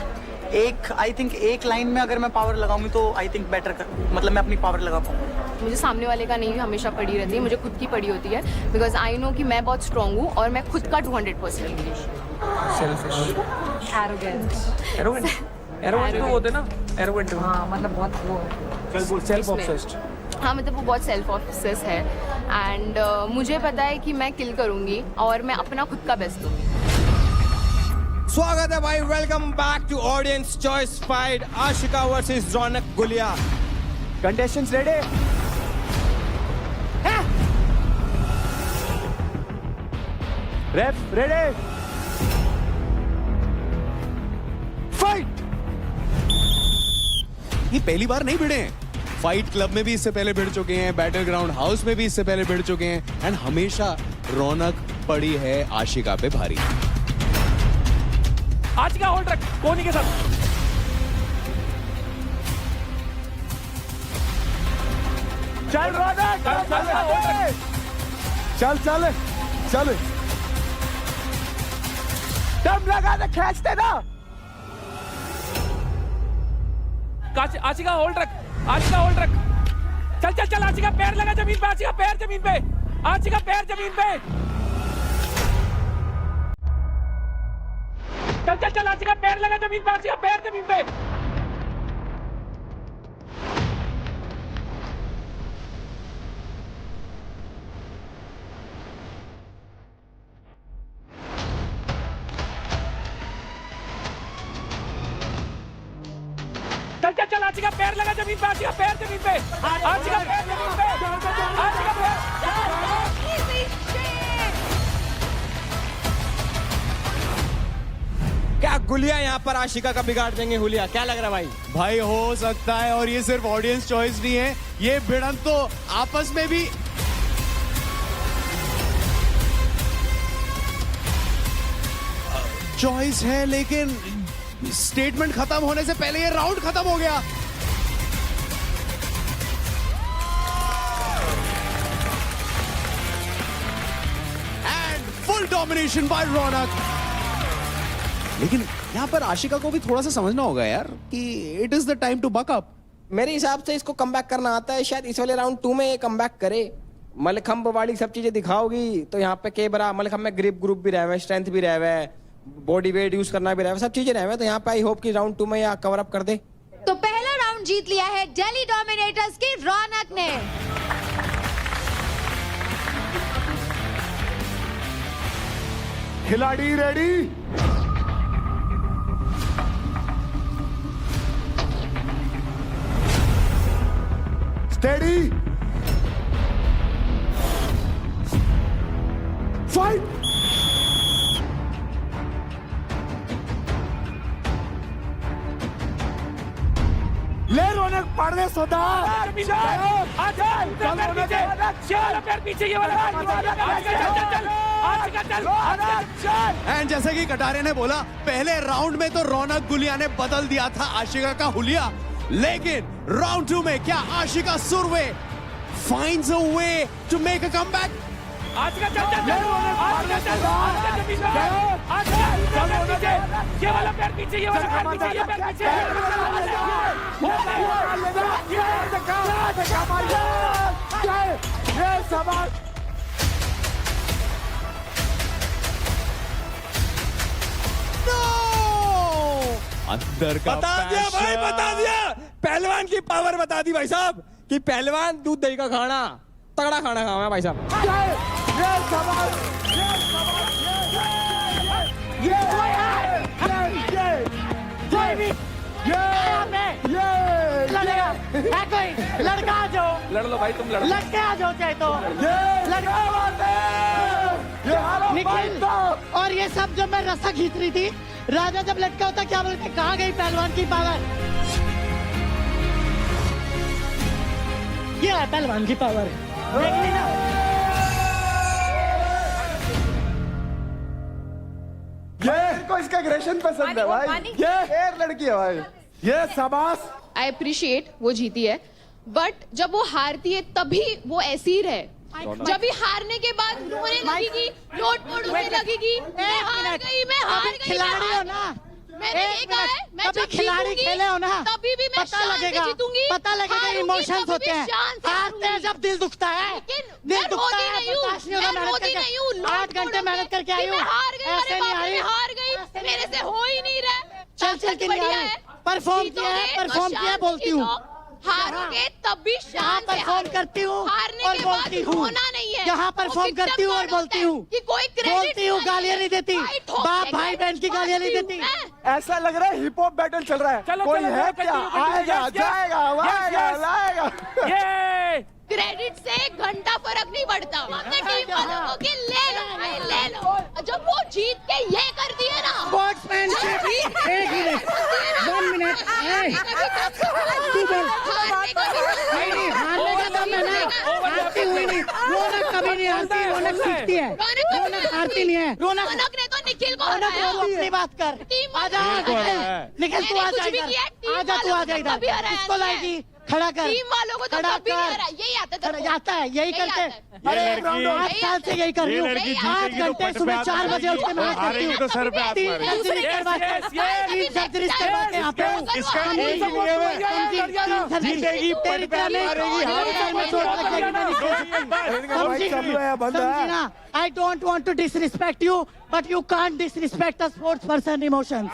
आई थिंक एक लाइन में अगर मैं पावर लगाऊंगी तो आई थिंक बेटर मतलब मैं अपनी पावर लगा पाऊंगा। मुझे सामने वाले का नहीं हमेशा पड़ी रहती है, मुझे खुद की पड़ी होती है, बिकॉज आई नो कि मैं बहुत स्ट्रांग हूँ और मैं खुद का 200% एरोगेंट तो होते ना, एरोगेंट। हाँ मतलब बहुत वो सेल्फ ऑब्सेस्ड। हाँ मतलब वो बहुत सेल्फ ऑब्सेस है एंड मुझे पता है कि मैं किल करूंगी और मैं अपना खुद का बेस्ट दूंगी। स्वागत है भाई, welcome back to audience choice fight, Aashika versus Raunak Gulia. Contestants ready? Ref ready? Fight! ये पहली बार नहीं भिड़े हैं, फाइट क्लब में भी इससे पहले भिड़ चुके हैं, बैटल ग्राउंड हाउस में भी इससे पहले भिड़ चुके हैं, एंड हमेशा रौनक पड़ी है आशिका पे भारी। आज का होल्ड रख कोहनी के साथ। चल रौनक, चल चल चल, दम लगा के खींचते ना। आशिका होल्ड रख, आशिका होल्ड रख। चल चल चल, आशिका पैर लगा जमीन पे, आशिका पैर जमीन पे, आशिका पैर जमीन पे। चल चल चल, आशिका पैर लगा जमीन पे, आशिका पैर जमीन पे। चल चल चल, आशिका पैर लगा जमीन पे, आशिका पैर जमीन पे, आशिका पैर जमीन पे, आशिका पैर। क्या गुलिया यहाँ पर आशिका का बिगाड़ देंगे हुलिया? क्या लग रहा है भाई? भाई हो सकता है, और ये सिर्फ ऑडियंस चॉइस नहीं है, ये भिड़न तो आपस में भी चॉइस है, लेकिन स्टेटमेंट खत्म होने से पहले ये राउंड खत्म हो गया। एंड फुल डोमिनेशन बाय रौनक। लेकिन यहाँ पर आशिका को भी थोड़ा सा समझना होगा यार कि it is the time to buck up. मेरे हिसाब से इसको कमबैक करना आता है, शायद इस वाले राउंड 2 में ये कमबैक करे। मलखम्ब वाली सब चीजें दिखाओगी तो यहाँ पे के बरा मलखम्ब में ग्रिप ग्रुप भी रहे हुए, स्ट्रेंथ भी रहे हुए, बॉडी वेट यूज करना भी रहे हुए, सब चीजें रहे हुए, तो यहाँ पे आई होप कि राउंड 2 में या कवर अप कर दे। तो पहला राउंड जीत लिया है दिल्ली डोमिनेटर्स की रौनक ने। खिलाड़ी रेडी? Steady, fight! ले रौनक, पढ़ दे सोदा। एंड जैसे कि कटारे ने बोला, पहले राउंड में तो रौनक गुलिया ने बदल दिया था आशिका का हुलिया, लेकिन राउंड 2 में क्या Ashika Surve finds a way to make a comeback? Ashika चल चल चल, आशिका चल, आशिका जमीन पे, आशिका पैर पीछे, ये वाला पैर पीछे, ये वाला पैर पीछे, ये पैर पीछे। ये सवाल अंदर का बता दिया भाई, बता दिया। पहलवान की पावर बता दी भाई साहब कि पहलवान दूध दही का खाना, तगड़ा खाना खाऊंगा भाई साहब। लड़ेगा है कोई लड़का आ जाओ, लड़ लो भाई, तुम लड़ो। लड़के आ जाओ चाहे तो निखिल। और ये सब जब मैं रस्सा खींच रही थी, राजा जब लटका होता क्या बोलते, कहाँ गई पहलवान की पावर? ये है पहलवान की पावर, देख ली ना। ये को इसका एग्रेशन पसंद है भाई, ये फेर लड़की है भाई, ये शाबाश। आई अप्रिशिएट वो जीती है, बट जब वो हारती है तभी वो ऐसी ही रहे। जब भी हारने के बाद रोने लगेगी, लोट पोट होने लगेगी, मैं हार गई, मैं हार गई, खिलाड़ी हो ना, मैंने ये कहा है, मैं कभी जब खिलाड़ी जीतूंगी, खेले हो ना, तभी भी मैं पता शान से लगेगा, जीतूंगी, पता लगेगा हारूंगी इमोशंस तभी होते भी हैं। शान से हारते हैं हारूंगी। जब दिल दुखता है, लेकिन दिल मैं दुखता रोती है, नहीं हूँ, बर्दाश्त नहीं होता, मैं मेहनत रोती नहीं हूँ, करके 8 घंटे मेहनत करके आई हूँ, मैं हार गई, ऐसे अरे नहीं बाप आ रे, रही, हार गई, मेरे से हो ही नहीं रहा। चल चल के नहीं आ बढ़िया रही, है, परफॉर्म किया है, जीतोगे तो परफॉर्म किया है, शान बोलती हूँ, हारोगे तब भी यहाँ शान से परफॉर्म हारोगे। करती हूँ हारने और के बाद बोलती हूँ, रोना नहीं है, यहाँ वो परफॉर्म victim करती हूँ और mode बोलती होता है हूँ, कि कोई credit बोलती हूँ, गालियाँ नहीं देती, भाई ठोक बाप देगा, भाई बहन की गालियाँ नहीं देती। ऐसा लग रहा है हिप हॉप बैटल चल रहा है, चलो, कोई चलो, है चलो, क्या? continue, आएगा, yes, yes, जाएगा, आएगा, yes. लाएगा। ये क्रेडिट से एक घंटा फर्क नहीं पड़ता। अपने टीम वालों को कि ले लो भाई, ले लो। जब वो जीत के ये कर दिए ना, स्पोर्ट्समैनशिप, एक मिनट, 1 मिनट, तू बोल, नहीं, हारने का दम है ना, हारती हुई नहीं, रौनक कभी नहीं हारती, रौनक सीखती है, रौनक हारती नहीं है, रौनक ने तो निखिल को रौनक हराया। रोती है। अपनी बात कर, टीम आजा निखिल, तू मैंने आजा कुछ भी इधर, किया, टीम आजा तू वालों आजा को कभी इधर, हराया किसको नहीं है। लाएगी? खड़ा कर, टीम वालों को तो खड़ा कभी नहीं कर। हराया, यही आता था। जाता है, यही करते हैं। अरे लड़की- 8 साल से यही कर रही हूँ, 8 घंटे सुबह 4 बजे उठ के मेहनत करती हूँ, 3 सर्जरी करवा के, 3 सर्जरी करवा के यहाँ पे हूँ। तेरी तरह नहीं, मैं चोट लग जाएगी, मैं नहीं खेल सकती। समझी ना? I don't want to disrespect you, but you can't disrespect a sports person emotions.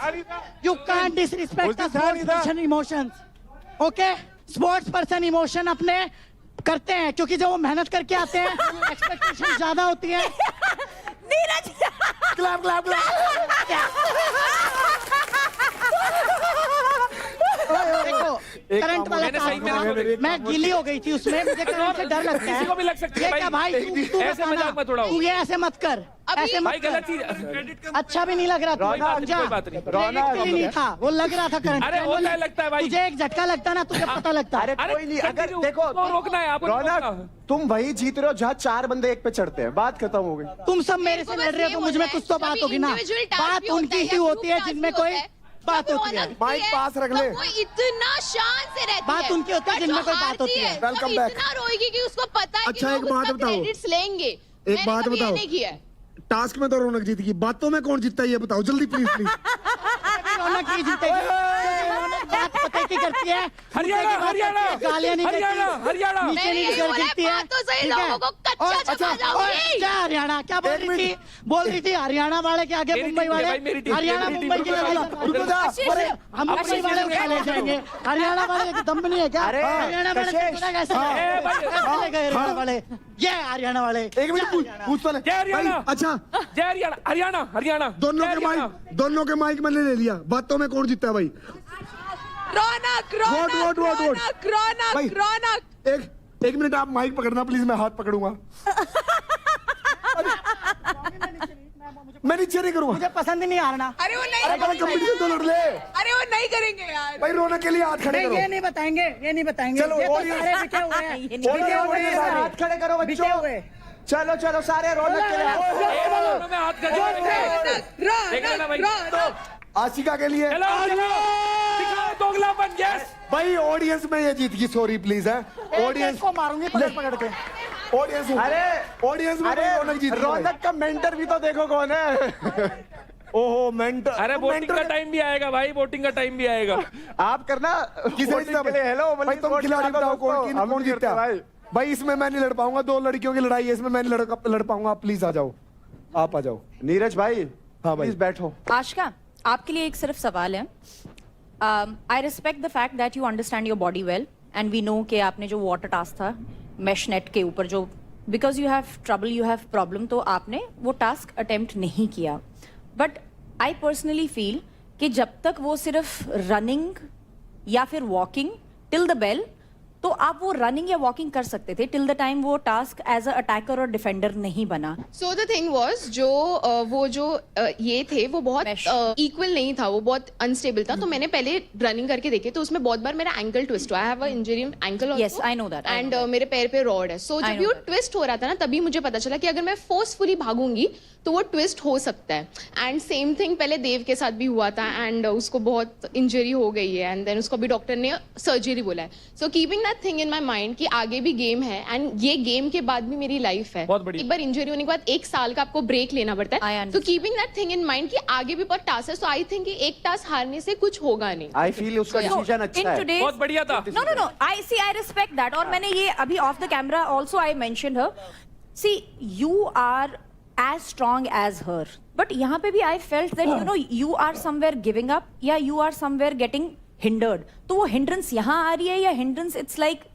You can't disrespect a sports person emotions. Okay? Sports person emotion अपने करते हैं, क्योंकि जब वो मेहनत करके आते हैं एक्सपेक्टेशन ज्यादा होती है। नीरज क्लैप क्लैप देखो, करंट वाला मैंने सही काम में था, मैं गीली हो गई थी उसमें, मुझे करंट से डर लगता है। किसी को भी लग सकती है ये क्या भाई, तू ऐसे मजाक मत उड़ाओ। तू ये ऐसे मत कर, ऐसे भाई मत कर, गलत चीज। अच्छा भी नहीं लग रहा। कोई बात नहीं, कोई बात नहीं। क्रेडिट के लिए नहीं था, वो लग रहा था करंट। अरे होता है, लगता है भाई। तुझे एक झटका लगता ना, तुझे पता लगता। अरे कोई नहीं, अगर continue, देखो उसको रोकना है आपको, रौनक, तुम वही जीत रहे हो जहाँ 4 बंदे एक पे चढ़ते हैं, बात खत्म हो गई। तुम सब मेरे से लड़ रहे हो तो मुझ में कुछ तो बात होगी ना। बात उनकी ही होती है जिनमें कोई बात होती है। माइक पास रख ले। वो इतना शान से रहती बात है, उनकी होती है but जिनमें जो कोई बात हारती होती है। वो Welcome back. इतना रोएगी कि उसको पता है अच्छा, कि एक लोग बात उसका बताओ। क्रेडिट्स लेंगे। एक बात मैंने कभी ये बताओ। नहीं किया है। टास्क में तो रौनक जीत गई, बातों में कौन जीतता है ये बताओ जल्दी प्लीज प्लीज। रौनक नहीं जीतेगी, क्योंकि रौनक बात पता की करती है, हरियाणा, हरियाणा, गालियां नहीं हरियाणा, देती, हरियाणा। नीचे मैंने नहीं यही बोला, गिरती है। बात तो सही, ठीक है? लोगों को कच्चा और- छपा अच्छा, जाओगी। और क्या हरियाणा, क्या बोल रही थी? बोल रही थी हरियाणा वाले के आगे मेरी मुंबई टीम है वाले, भाई, मेरी टीम, हरियाणा मेरी टीम, मुंबई की रुको लड़ाई जा, करवा रुको जा, रही है। अरे हम मुंबई वाले उठा ले जाएंगे, हरियाणा वाले की दम नहीं है क्या? अरे, हरियाणा वाले कशिश, से कैसे हाँ। कैसे गए हरियाणा वाले? ये हरियाणा वाले। एक मिनट पूछ तो ले जय हरियाणा। भाई, अच्छा जय हरियाणा, हरियाणा, हरियाणा। दोनों जय के हरियाणा। माइक, दोनों के माइक मैंने ले लिया, बातों में कौन जीतता है भाई? रौनक, वोट, वोट, वोट, वोट। रौनक, भाई, रौनक। एक मिनट आप माइक पकड़ना प्लीज, मैं हाथ पकड़ूंगा। मैं नीचे नहीं करूंगा। मुझे पसंद ही नहीं हारना। अरे वो नहीं अरे कंपटीशन तो लड़ ले अरे वो नहीं करेंगे यार। भाई, रौनक के लिए हाथ खड़े नहीं, करो। ये नहीं बताएंगे, ये नहीं बताएंगे। चलो, ये तो audience- सारे बिके हुए हैं, बिके ऑडियंस हुए हैं सारे। हाथ खड़े करो बिके बच्चों। हुए। चलो चलो सारे रौनक के लिए दोनों में हाथ खड़े करो। देख लेना भाई। आशिका के लिए। चलो, चलो। दिखाओ दोगलापन, यस। भाई ऑडियंस में ये जीत गई, सॉरी प्लीज है ऑडियंस को मारूंगी पकड़ पकड़ के। ऑडियंस ऑडियंस में अरे भाई रौनक जीत गई भाई। रौनक का मेंटर भी तो देखो कौन है। ओहो मेंटर। अरे वोटिंग का टाइम भी आएगा भाई, वोटिंग का टाइम भी आएगा। आप करना किसे voting जीता के लिए। हेलो भाई, तुम खिलाड़ी बताओ कौन जीतता भाई। भाई? इसमें मैं नहीं लड़ पाऊंगा, 2 लड़कियों की लड़ाई है, इसमें मैं नहीं लड़ पाऊंगा। आप प्लीज आ जाओ, आप आ जाओ। नीरज भाई, हाँ भाई। प्लीज बैठो। आशिका, आपके लिए एक सिर्फ सवाल है। I respect the fact that you understand your body well and we know कि आपने जो वाटर टास्क था मैश नेट के ऊपर जो because you have trouble, you have problem, तो आपने वो टास्क अटेम्प्ट नहीं किया. बट आई पर्सनली फील कि जब तक वो सिर्फ रनिंग या फिर वॉकिंग टिल द बेल, तो आप वो रनिंग या वॉकिंग कर सकते थे टिल द टाइम वो टास्क एज अ अटैकर और डिफेंडर नहीं बना. सो द थिंग वाज वो जो ये थे वो बहुत इक्वल नहीं था, वो बहुत अनस्टेबल था. तो मैंने पहले रनिंग करके देखे तो उसमें बहुत बार मेरा एंकल ट्विस्ट हुआ. I have a injury in ankle also. Yes I know that. And मेरे पैर पे रॉड है. सो जब ये ट्विस्ट हो रहा था ना, तभी मुझे पता चला कि अगर मैं फोर्सफुली भागूंगी तो वो ट्विस्ट हो सकता है. एंड सेम थिंग पहले देव के साथ भी हुआ था एंड उसको बहुत इंजरी हो गई है एंड देन उसको भी डॉक्टर ने सर्जरी बोला है. So keeping that thing in my mind कि आगे भी गेम है एंड ये गेम के बाद भी मेरी लाइफ है. एक बार इंजरी होने के बाद 1 साल का आपको ब्रेक लेना पड़ता है. तो keeping that thing in mind कि आगे भी बहुत टास्क है. सो आई थिंक एक टास्क हारने से कुछ होगा नहीं. आई फील उसका डिसीजन अच्छा है, बहुत बढ़िया था. No I respect that. और मैंने ये अभी off the camera also I mentioned her, see you are as strong as her, but यहाँ पे भी I felt that you know you are somewhere giving up या you are somewhere getting hindered. तो वो hindrance यहाँ आ रही है या hindrance it's like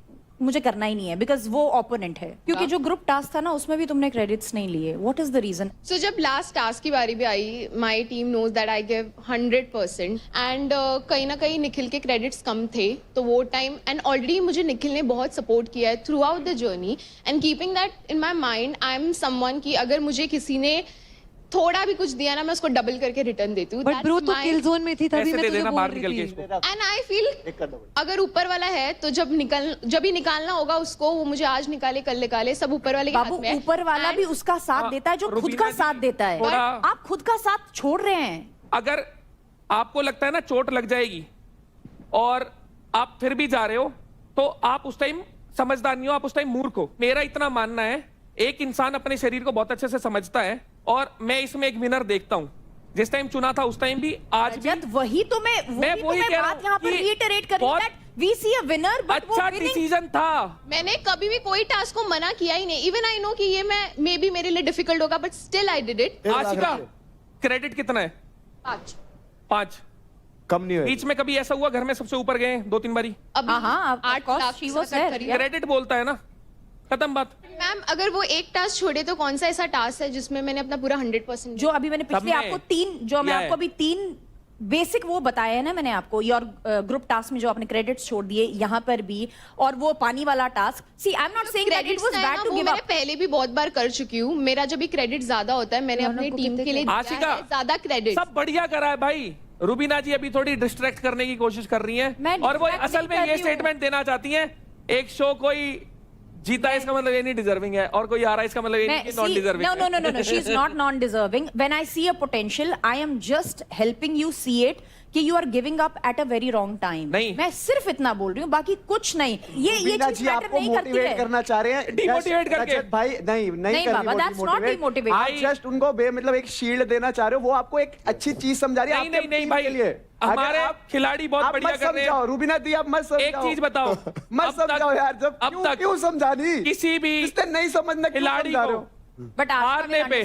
मुझे करना ही नहीं है बिकॉज वो ओपोनेंट है. क्योंकि जो ग्रुप टास्क था ना उसमें भी तुमने क्रेडिट्स नहीं लिए. What is the reason? So जब लास्ट टास्क की बारी भी आई, my team knows that I give 100% and कहीं ना कहीं निखिल के क्रेडिट्स कम थे. तो वो टाइम एंड ऑलरेडी मुझे निखिल ने बहुत सपोर्ट किया है through out the journey and keeping that in my mind I am someone कि अगर मुझे किसी ने थोड़ा भी कुछ दिया ना, मैं उसको डबल करके रिटर्न देती हूँ. बट ब्रो तू किल जोन में थी तभी मैं तुझे बोल रही थी. एंड आई फील अगर ऊपर वाला है तो जब ही निकालना होगा उसको, वो मुझे आज निकाले कल निकाले, सब ऊपर वाले के हाथ में है. ऊपर वाला भी उसका साथ देता है जो खुद का साथ देता है. आप खुद का साथ छोड़ रहे हैं. अगर आपको लगता है ना चोट लग जाएगी और आप फिर भी जा रहे हो तो आप उस टाइम समझदार नहीं हो, आप उस टाइम मूर्ख हो. मेरा इतना मानना है एक इंसान अपने शरीर को बहुत अच्छे से समझता है और मैं इसमें एक विनर देखता हूं. जिस टाइम चुना था उस टाइम भी आज भी वही तो मैं वही कह रहा हूं. यहाँ पर रिइटरेट कर रही हूं that we see a winner but अच्छा डिसीजन था. मैंने कभी भी कोई टास्क को मना किया ही नहीं. इवन आई नो कि ये मैं मे बी मेरे लिए डिफिकल्ट होगा but still I did it. Ashika credit कितना है? 5 कम नहीं है. बीच में कभी ऐसा हुआ घर में सबसे ऊपर गए 2-3 बारी? हाँ 8 क्रेडिट बोलता है ना, खत्म बात. मैम अगर वो एक टास्क छोड़े तो कौन सा ऐसा टास्क है जिसमें मैंने अपना पूरा 100% जो अभी मैंने पिछले आपको 3 जो मैं आपको अभी 3 बेसिक वो बताया है ना मैंने आपको, योर ग्रुप टास्क में जो आपने क्रेडिट्स छोड़ दिए यहाँ पर भी, और वो पानी वाला task. See I am not saying that it was bad to give up. पहले भी बहुत बार कर चुकी हूँ. मेरा जब भी क्रेडिट ज्यादा होता है मैंने अपनी टीम के लिए ज्यादा क्रेडिट. सब बढ़िया करा है भाई. रुबीना जी अभी थोड़ी डिस्ट्रैक्ट करने की कोशिश कर रही हैं और वो असल में ये स्टेटमेंट देना चाहती हैं एक शो कोई जीता है इसका मतलब ये नहीं डिजर्विंग है और कोई हारा इसका मतलब ये नहीं non deserving. No, she is not non-deserving. When I see a potential, I am just helping you see it कि you are giving up at a very wrong time. नहीं, मैं सिर्फ इतना बोल रही हूँ, बाकी कुछ नहीं. ये चीज जी आपको मोटिवेट करना चाह रहे हैं, डिमोटिवेट करके. भाई नहीं बाबा, that's not demotivate. आप जस्ट उनको मतलब एक शील्ड देना चाह रहे हो. वो आपको एक अच्छी चीज समझा रही है. नहीं भाई, हमारे खिलाड़ी बहुत बढ़िया कर रहे हैं. रूबीना दी आप मत समझाओ. एक चीज बताओ, मत समझाओ यार. जब अब तक क्यों समझानी किसी भी नहीं समझना खिलाड़ी को बट हारने पे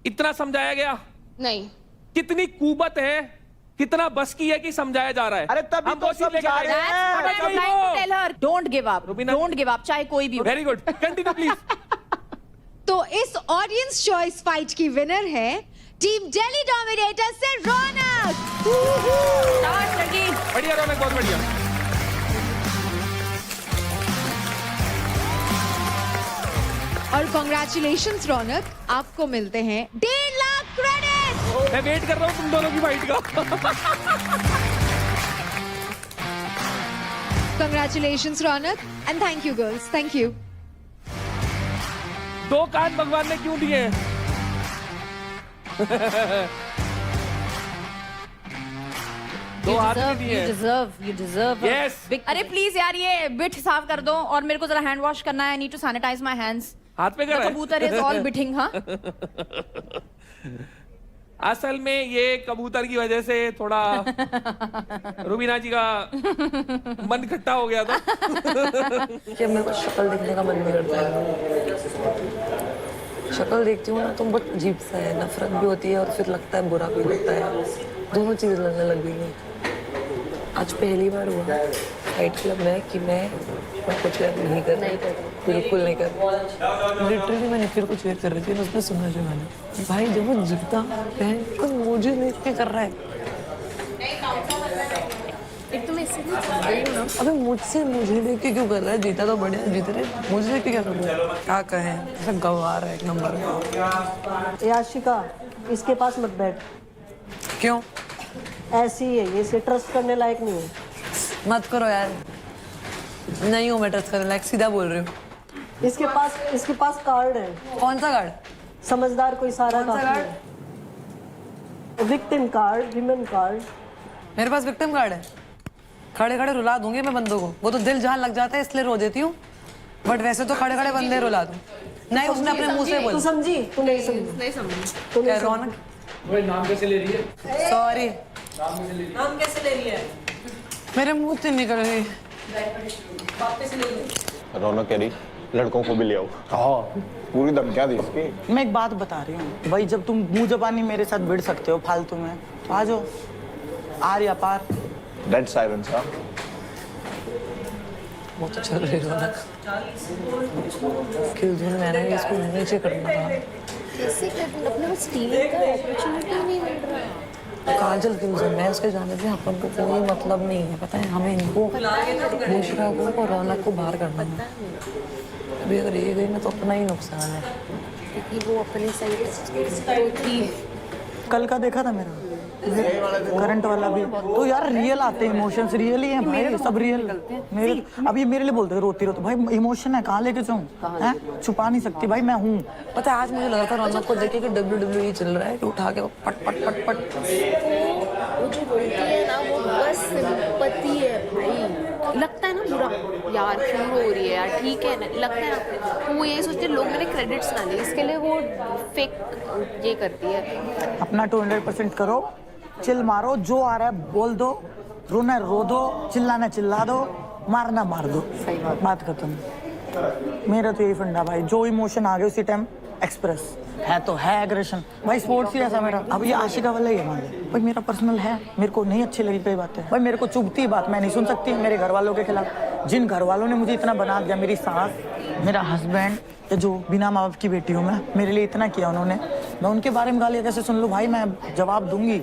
इतना समझाया गया नहीं. कितनी कुबत है, कितना बस की है कि समझाया जा रहा है. अरे तभी तो समझा रहे हैं. Don't give up, don't give up, चाहे कोई भी हो. Very good, continue please. तो इस ऑडियंस चॉइस फाइट की विनर है टीम दिल्ली डोमिनेटर से रौनक. बढ़िया रौनक, बहुत बढ़िया. और कांग्रेचुलेशंस रौनक, आपको मिलते हैं 1.5 लाख क्रेडिट. मैं वेट कर रहा हूँ तुम दोनों की फाइट का. Congratulations Raunak and thank you girls, thank you. 2 कान भगवान ने क्यों दिए? You deserve. Yes. अरे प्लीज यार ये बिट साफ कर दो और मेरे को जरा हैंड वॉश करना है. I need to sanitize my hands. हाथ पे कर. कबूतर is all biting, हाँ. असल में ये कबूतर की वजह से थोड़ा रुबीना जी का मन खट्टा हो गया था. कि मेरे को शक्ल देखने का मन नहीं करता है. शक्ल देखती हूँ ना तो बहुत अजीब सा है. नफरत भी होती है और फिर लगता है बुरा भी लगता है. दोनों चीज़ें लगने लग गई हैं. आज पहली बार हुआ फाइट क्लब में कि मैं कुछ नहीं कर बिल्कुल नहीं कर लिटरली मैं निखिल को चेयर कर रही थी, उसने सुना जो मैंने भाई जब वो जीता बहन को मुझे देख के कर रहा है। एक तो मैं इससे नहीं चाह रही हूँ ना। अबे मुझसे मुझे देख के क्यों कर रहा है? जीता तो बढ़िया जीत रहे, मुझे देख के क्या कर रहा है? क्या कहें, ऐसा गंवार है एक नंबर। याशिका इसके पास मत बैठ। क्यों? ऐसी ही है ये, इसे ट्रस्ट करने लायक नहीं है। मत करो यार, नहीं हूँ मैं ट्रस्ट करने लायक, सीधा बोल रही हूँ। इसके पास कार्ड है। कौन सा कार्ड? समझदार कोई सारा कौन सा card? Victim card, women card. मेरे पास विक्टिम कार्ड है। खड़े खड़े रुला दूंगी मैं बंदों को, वो तो दिल जहाँ लग जाता है इसलिए रो देती हूँ, बट वैसे तो खड़े खड़े बंदे रुला दूं। नहीं उसने अपने मुंह से बोला। तू समझी? तू नहीं समझी? नहीं समझी। तू क्या नहीं रौनक? नाम कैसे ले रही है? सॉरी, नाम कैसे ले रही है? मेरे मुंह से निकल रही। रौनक कह रही लड़कों को भी ले आओ। हाँ पूरी धमकियां दी इसकी। मैं एक बात बता रही हूँ भाई, जब तुम मुंह जबानी मेरे साथ भिड़ सकते हो फालतू में, तो आ जाओ, आर या पार। Dead silence. हाँ वो तो चल रही रौनक, किलजोन मैंने भी इसको नीचे करना था। कैसे कर, अपने को स्टील का अपॉर्चुनिटी नहीं मिल रहा। काजल किलजोन, मैं उसके जाने से अपन को कोई मतलब नहीं है, पता है हमें इनको बुशरा को और रौनक को बाहर करना है। अभी अगर ये गई ना तो अपना ही नुकसान है, क्योंकि वो अपने साइड थी। कल का देखा था मेरा करंट वाला भी, तो यार रियल आते हैं इमोशंस, रियल ही हैं भाई, सब रियल। मेरे अब ये मेरे लिए बोलते हैं रोती रोती, भाई इमोशन है, कहाँ लेके जाऊँ? छुपा नहीं सकती भाई, मैं हूँ। पता है आज मुझे लगा था रौनक को देखे कि WWE चल रहा है कि उठा के पट पट पट पट। वो जो बोलती है ना वो बस सिंपैथी है भाई। लगता है ना बुरा यार क्यों हो रही है यार, ठीक है ना, लगता है ना, तो वो यही सोचते लोग मेरे क्रेडिट्स ना ले, इसके लिए वो फेक ये करती है। अपना 200% करो, चिल मारो, जो आ रहा है बोल दो, रोना रो दो, चिल्लाना चिल्ला दो, मारना मार दो, बात खत्म। मेरा तो यही फंडा भाई, जो इमोशन आ गए उसी टाइम एक्सप्रेस है तो है एग्रेशन भाई, स्पोर्ट्स ही ऐसा मेरा। अब ये आशिका वाला ही है मान लो भाई, मेरा पर्सनल है, मेरे को नहीं अच्छी लगी कई बातें भाई, मेरे को चुभती बात मैं नहीं सुन सकती मेरे घर वालों के खिलाफ। जिन घर वालों ने मुझे इतना बना दिया, मेरी सास, मेरा हस्बैंड, जो बिना माँ बाप की बेटी हूँ मैं, मेरे लिए इतना किया उन्होंने, मैं उनके बारे में गालियाँ कैसे सुन लूँ भाई? मैं जवाब दूंगी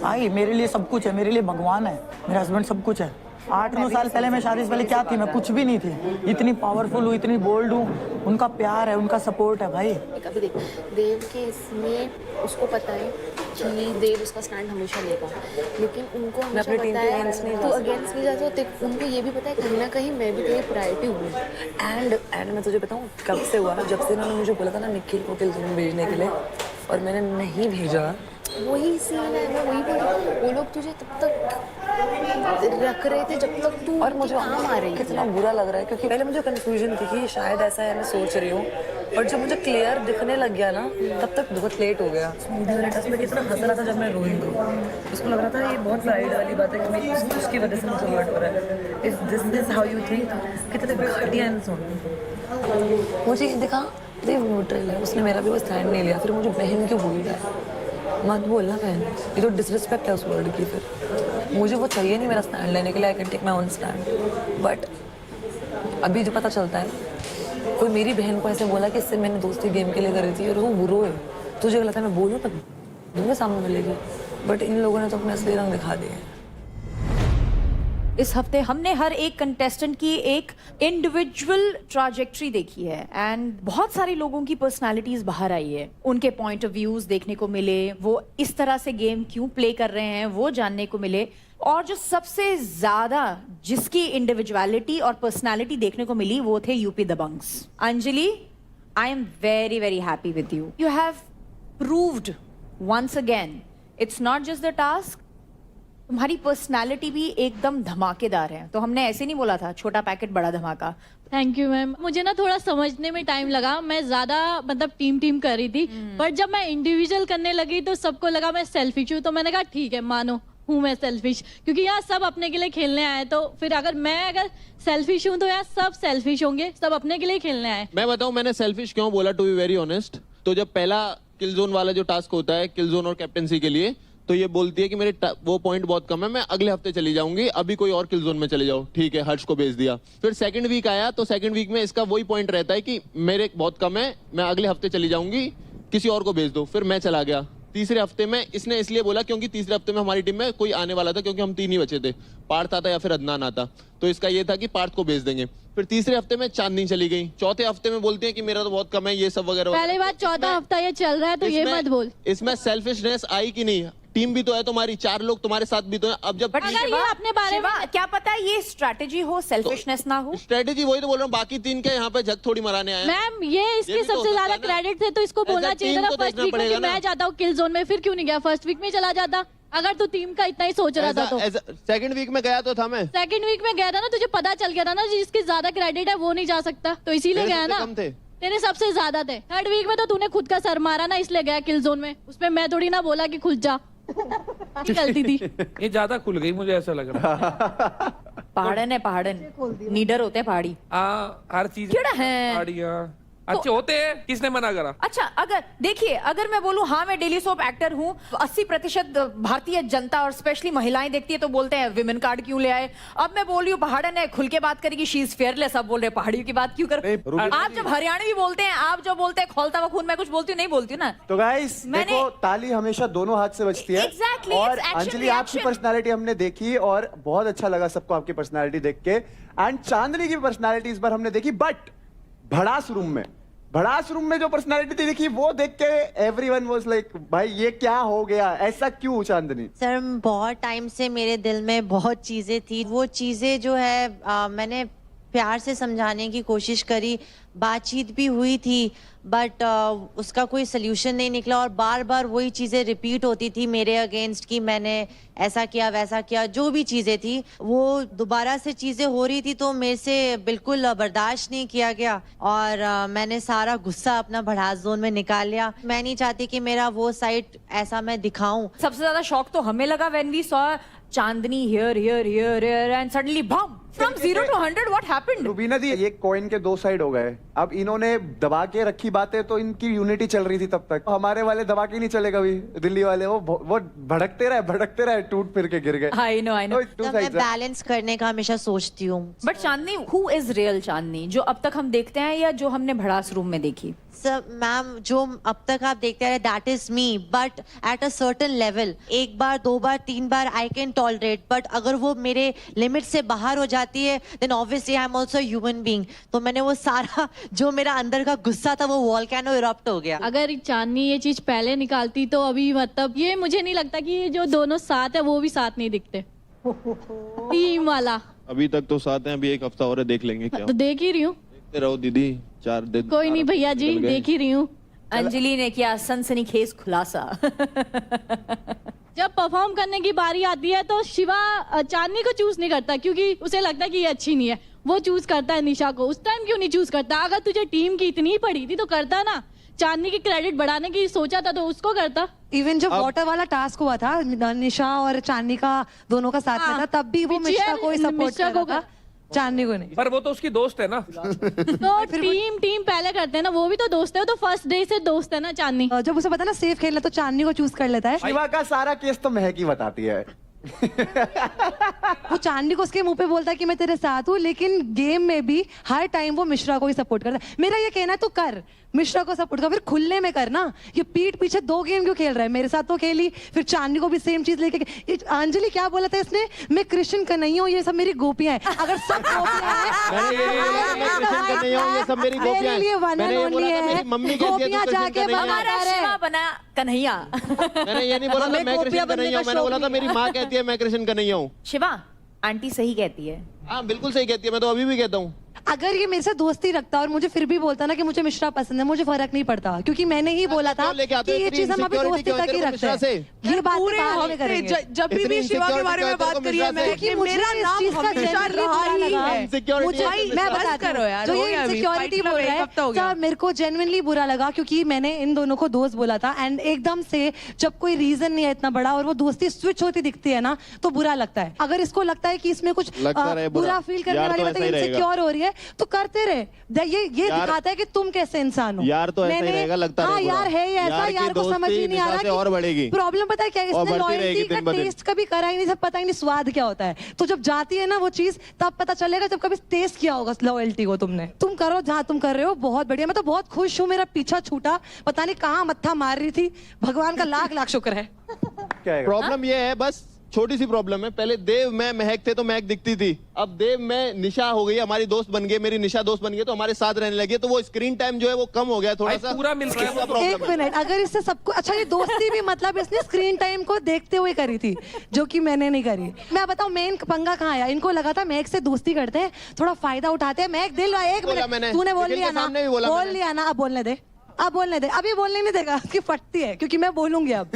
भाई, मेरे लिए सब कुछ है, मेरे लिए भगवान है, मेरा हस्बैंड सब कुछ है। 8-9 साल पहले मैं शादी से पहले क्या थी? मैं कुछ भी नहीं थी, इतनी पावरफुल हूँ, इतनी बोल्ड हूँ, उनका प्यार है, उनका सपोर्ट है भाई। अभी देख देव के इसमें उसको पता है कि देव उसका स्टैंड हमेशा लेगा, लेकिन उनको हमेशा पता है तो अगेंस्ट नहीं जाते, तो उनको ये भी पता है कहीं ना कहीं मैं भी तेरी प्रायोरिटी हूँ। एंड मैं तुझे बताऊँ कब से हुआ, जब से उन्होंने मुझे बोला था ना निखिल को किलजोन भेजने के लिए, और मैंने नहीं भेजा। वही सीन है, मैं वही बोल रही हूँ, वो लोग तुझे तब तक रख रहे थे जब तक तू और मुझे काम आ रही कितना बुरा लग रहा है, क्योंकि पहले मुझे कंफ्यूजन थी कि शायद ऐसा है, मैं सोच रही हूँ, और जब मुझे क्लियर दिखने लग गया ना तब तक बहुत लेट हो गया। स्मूदी वाले टच में कितना हंस रहा था जब मैं रोई को, उसको लग रहा था ये बहुत प्राइड वाली बात है कि मैं उसकी वजह से मुझे हर्ट हो रहा है। If this is how you think, कितने घटिया इंसान। मुझे ये दिखा देव न्यूट्रल है, उसने मेरा भी वो स्टैंड नहीं लिया, फिर मुझे बहन क्यों बोल रहा है? मत बोलना बहन, ये तो डिसरिस्पेक्ट है उस वर्ड की। फिर मुझे वो चाहिए नहीं मेरा स्टैंड लेने के लिए, I can take my own stand, but अभी जो पता चलता है कोई मेरी बहन को ऐसे बोला कि इससे मैंने दोस्ती गेम के लिए करी थी और वो बुरो है, तुझे लगता है मैं बोलूँ तब मेरे सामने मिलेगी, बट इन लोगों ने तो अपने असली रंग दिखा दिए हैं। इस हफ्ते हमने हर एक कंटेस्टेंट की एक इंडिविजुअल ट्रैजेक्टरी देखी है एंड बहुत सारे लोगों की पर्सनालिटीज बाहर आई है, उनके पॉइंट ऑफ व्यूज देखने को मिले, वो इस तरह से गेम क्यों प्ले कर रहे हैं वो जानने को मिले, और जो सबसे ज्यादा जिसकी इंडिविजुअलिटी और पर्सनालिटी देखने को मिली वो थे UP Dabanggs. Anjali, I am very very happy with you, you have proved once again it's not just the task, तुम्हारी पर्सनालिटी भी एकदम धमाकेदार है। तो हमने ऐसे नहीं बोला था छोटा पैकेट बड़ा धमाका। थैंक यू मैम, मुझे ना थोड़ा समझने में टाइम लगा, मैं ज्यादा मतलब टीम कर रही थी, पर जब मैं इंडिविजुअल करने लगी तो सबको लगा मैं सेल्फिश हूँ, तो मैंने कहा ठीक है मानो हूँ मैं सेल्फिश, क्योंकि यहाँ सब अपने के लिए खेलने आए, तो फिर अगर सेल्फिश हूँ तो यहाँ सब सेल्फिश होंगे, सब अपने के लिए खेलने आए। मैं बताऊँ मैंने सेल्फिश क्यों बोला, टू बी वेरी ऑनेस्ट, तो जब पहला किलजोन वाला जो टास्क होता है किलजोन और कैप्टेंसी के लिए, तो ये बोलती है कि मेरे वो पॉइंट बहुत कम है, मैं अगले हफ्ते चली जाऊंगी, अभी कोई और किल जोन में चले जाओ। ठीक है, हर्ष को भेज दिया। फिर सेकंड वीक आया तो सेकंड वीक में इसका वही पॉइंट रहता है कि मेरे बहुत कम है, मैं अगले हफ्ते चली जाऊंगी, किसी और को भेज दो। फिर मैं चला गया। तीसरे हफ्ते में इसने इसलिए बोला क्योंकि तीसरे हफ्ते में हमारी टीम में कोई आने वाला था, क्योंकि हम 3 ही बचे थे, पार्थ आता या फिर अदनान आता। तो इसका ये था कि पार्थ को भेज देंगे। फिर तीसरे हफ्ते में चांदनी चली गई। चौथे हफ्ते में बोलते हैं कि मेरा तो बहुत कम है, ये सब वगैरह। पहले बात, चौथा हफ्ता ये चल रहा है तो ये मत बोल। इसमें सेल्फिशनेस आई कि नहीं? टीम भी तो है तुम्हारी, 4 लोग तुम्हारे साथ भी तो है। अब जब अगर ये अपने बारे में क्या पता है ये स्ट्रैटेजी हो, सेल्फिशनेस ना हो। स्ट्रेटेजी वही तो बोल रहा हूँ, बाकी 3 के यहाँ पे जग थोड़ी मराने आए। मैम ये इसके भी तो सबसे हो ज्यादा सकता है ना। क्रेडिट थे तो इसको बोलना चाहिए था ना फर्स्ट वीक में कि मैं जाता हूँ किल जोन में। फिर क्यों नहीं गया? फर्स्ट वीक में चला जाता अगर तू टीम का इतना ही सोच रहा था तो। सेकंड वीक में गया तो था मैं। सेकंड वीक में गया था ना, तुझे पता चल गया था ना जिसके ज्यादा क्रेडिट है वो नहीं जा सकता, तो इसीलिए गया ना। तेरे सबसे ज्यादा थे। थर्ड वीक में तो तूने खुद का सर मारा ना, इसलिए गया किल जोन में। उसमें मैं थोड़ी ना बोला कि खुल जा, गलती थी। ये ज्यादा खुल गई मुझे ऐसा लग रहा है। पहाड़न है, पहाड़न नीडर होते हैं पहाड़ी। हर चीज केड़ा है? पहाड़ियाँ अच्छे होते हैं, किसने मना करा? अच्छा, अगर देखिए, अगर मैं बोलूं हाँ मैं डेली सोप एक्टर हूँ, 80% भारतीय जनता और स्पेशली महिलाएं देखती है तो बोलते हैं विमेन कार्ड क्यों ले आए। अब मैं बोल रही हूँ पहाड़न है, खुल के बात करेगी, शी इज फेयरलेस, अब बोल रहे पहाड़ियों की बात क्यों कर। आप जब हरियाणवी बोलते हैं, आप जो बोलते हैं खोलता हुआ खून, मैं कुछ बोलती हूँ नहीं बोलती हूँ ना। तो गाइस देखो, ताली हमेशा दोनों हाथ से बजती है। Exactly, और it's action अंजलि आपकी reaction. पर्सनालिटी हमने देखी और बहुत अच्छा लगा सबको आपकी पर्सनालिटी देख के। एंड चांदनी की पर्सनालिटी इस बार हमने देखी, बट भड़ास रूम में जो पर्सनालिटी दिखी वो देख के एवरीवन वाज लाइक भाई ये क्या हो गया, ऐसा क्यों चांदनी? सर बहुत टाइम से मेरे दिल में बहुत चीजें थी, वो चीजें जो है मैंने प्यार से समझाने की कोशिश करी, बातचीत भी हुई थी, बट उसका कोई सल्यूशन नहीं निकला और बार बार वही चीज़ें रिपीट होती थी मेरे अगेंस्ट कि मैंने ऐसा किया वैसा किया, जो भी चीज़ें थी वो दोबारा से चीज़ें हो रही थी तो मेरे से बिल्कुल बर्दाश्त नहीं किया गया और मैंने सारा गुस्सा अपना भड़ास जोन में निकाल लिया। मैं नहीं चाहती कि मेरा वो साइड ऐसा मैं दिखाऊं। सबसे ज्यादा शॉक तो हमें लगा when we saw Chandni here here here here and suddenly bam from 0 to 100 what happened? Rubina di, ये कॉइन के 2 साइड हो गए। अब इन्होंने दबा के रखी बातें तो इनकी यूनिटी चल रही थी तब तक। हमारे वाले दबा के नहीं चले कभी, दिल्ली वाले वो भड़कते रहे टूट फिर के गिर गए। आई नो तो मैं बैलेंस करने का हमेशा सोचती हूँ। But Chandni, who is real Chandni जो अब तक हम देखते हैं या जो हमने भड़ास रूम में देखी? सर मैम, जो अब तक आप देखते रहे that is me, but at a certain level. 1 बार 2 बार 3 बार आई कैन टॉलरेट, बट अगर वो मेरे लिमिट से बाहर हो जाती है then obviously I am also human being. तो मैंने वो सारा जो मेरा अंदर का गुस्सा था वो वोल्केनो इरप्ट हो गया। अगर चांदनी ये चीज पहले निकालती तो अभी मतलब ये मुझे नहीं लगता कि ये जो दोनों साथ है वो भी साथ नहीं दिखते। टीम वाला अभी तक तो साथ हैं, अभी 1 हफ्ता और है, देख लेंगे क्या। तो देख ही रही हूँ, देखते रहो दीदी, 4 दिन। कोई नहीं भैया जी, देख ही रही हूँ। अंजलि ने किया सनसनीखेज खुलासा। जब परफॉर्म करने की बारी आती है तो शिवा चांदनी को चूज नहीं करता क्योंकि उसे लगता है कि ये अच्छी नहीं है, वो चूज करता है निशा को। उस टाइम क्यों नहीं चूज करता? अगर तुझे टीम की इतनी पड़ी थी तो करता ना, चांदनी की क्रेडिट बढ़ाने की सोचा था तो उसको करता। इवन जब वाटर वाला टास्क हुआ था, निशा और चांदनी का दोनों का साथ में था, तब भी वो मिश्रा को ही सपोर्ट कर रहा था, चांदनी को नहीं। पर वो तो उसकी दोस्त है ना। तो टीम पहले करते हैं ना, वो भी तो दोस्त है, वो तो फर्स्ट डे से दोस्त है ना चांदनी। जब उसे पता ना सेफ खेलना तो चांदनी को चूज कर लेता है। शिवा का सारा केस तो महक ही बताती है। वो चांदनी को उसके मुंह पे बोलता है कि मैं तेरे साथ हूँ, लेकिन गेम में भी हर टाइम वो मिश्रा को ही सपोर्ट करता है। मेरा ये कहना है, तू कर मिश्रा को सपोर्ट कर, फिर खुलने में करना। ये पीठ पीछे 2 गेम क्यों खेल रहा है? मेरे साथ तो खेली, फिर चांदनी को भी सेम चीज लेके। अंजलि क्या बोला था इसने? मैं कृष्ण का नहीं हूँ, ये सब मेरी गोपियां हैं। अगर सब गोपियां गोपियां जाके बना कन्हैया। मैंने ये नहीं बोला था मैं कृष्ण का नहीं हूँ, मैंने बोला था मेरी माँ कहती है मैं कृष्ण का नहीं हूँ। शिवा आंटी सही कहती है। हाँ बिल्कुल सही कहती है, मैं तो अभी भी कहता हूँ। अगर ये मेरे से दोस्ती रखता और मुझे फिर भी बोलता ना कि मुझे मिश्रा पसंद है, मुझे फर्क नहीं पड़ता, क्योंकि मैंने ही बोला था कि ये चीज हम अभी दोस्ती तक ही रखते हैं। ये बात बाद में करेंगे। जब भी शिवा के बारे में बात करी है, मेरा नाम हमेशा रहा ही है। मुझे मैं बताती हूँ, जो ये इनसिक्योरिटी बोल रहा है सर, मेरे को जेन्युइनली बुरा लगा क्योंकि मैंने इन दोनों को दोस्त बोला था एंड एकदम से जब कोई रीजन नहीं है इतना बड़ा और वो दोस्ती स्विच होती दिखती है ना तो बुरा लगता है। अगर इसको लगता है कि इसमें कुछ बुरा फील करने वाली बात इनसिक्योर हो रही है तो करते रहे। ये दिखाता है कि तुम कैसे इंसान हो। यार तो ऐसा ही रहेगा, लगता हाँ रहेगा। यार है ही ऐसा, यार को समझ ही नहीं आ रहा और बढ़ेगी। प्रॉब्लम पता है क्या, इसने लॉयल्टी का टेस्ट कभी करा ही नहीं, सब पता ही नहीं स्वाद क्या होता है। तो जब जाती है ना वो चीज तब पता चलेगा जब कभी टेस्ट किया होगा लॉयल्टी को तुमने। तुम करो जहाँ तुम कर रहे हो, बहुत बढ़िया। मैं तो बहुत खुश हूँ, मेरा पीछा छूटा, पता नहीं कहाँ मत्था मार रही थी, भगवान का लाख लाख शुक्र है। प्रॉब्लम ये है, बस छोटी सी प्रॉब्लम है। पहले देव में महक थे तो महक दिखती थी, अब देव में निशा हो गई, हमारी दोस्त बन गई, मेरी निशा दोस्त बन गई, तो हमारे साथ रहने लगी, तो वो स्क्रीन टाइम जो है वो कम हो गया थोड़ा सा। पूरा मिल रहा है। प्रॉब्लम एक मिनट, अगर इससे सबको अच्छा, ये दोस्ती भी मतलब इसने स्क्रीन टाइम को देखते हुए करी थी, जो कि मैंने नहीं करी। मैं बताऊं मेन पंगा कहाँ आया, इनको लगा था महक से दोस्ती करते हैं, थोड़ा फायदा उठाते हैं। महक दिल, एक मिनट, तूने बोल लिया ना, बोल लिया ना, अब बोलने दे, अब बोलने दे, अभी बोलने नहीं देगा, उसकी फटती है क्योंकि मैं बोलूंगी अब।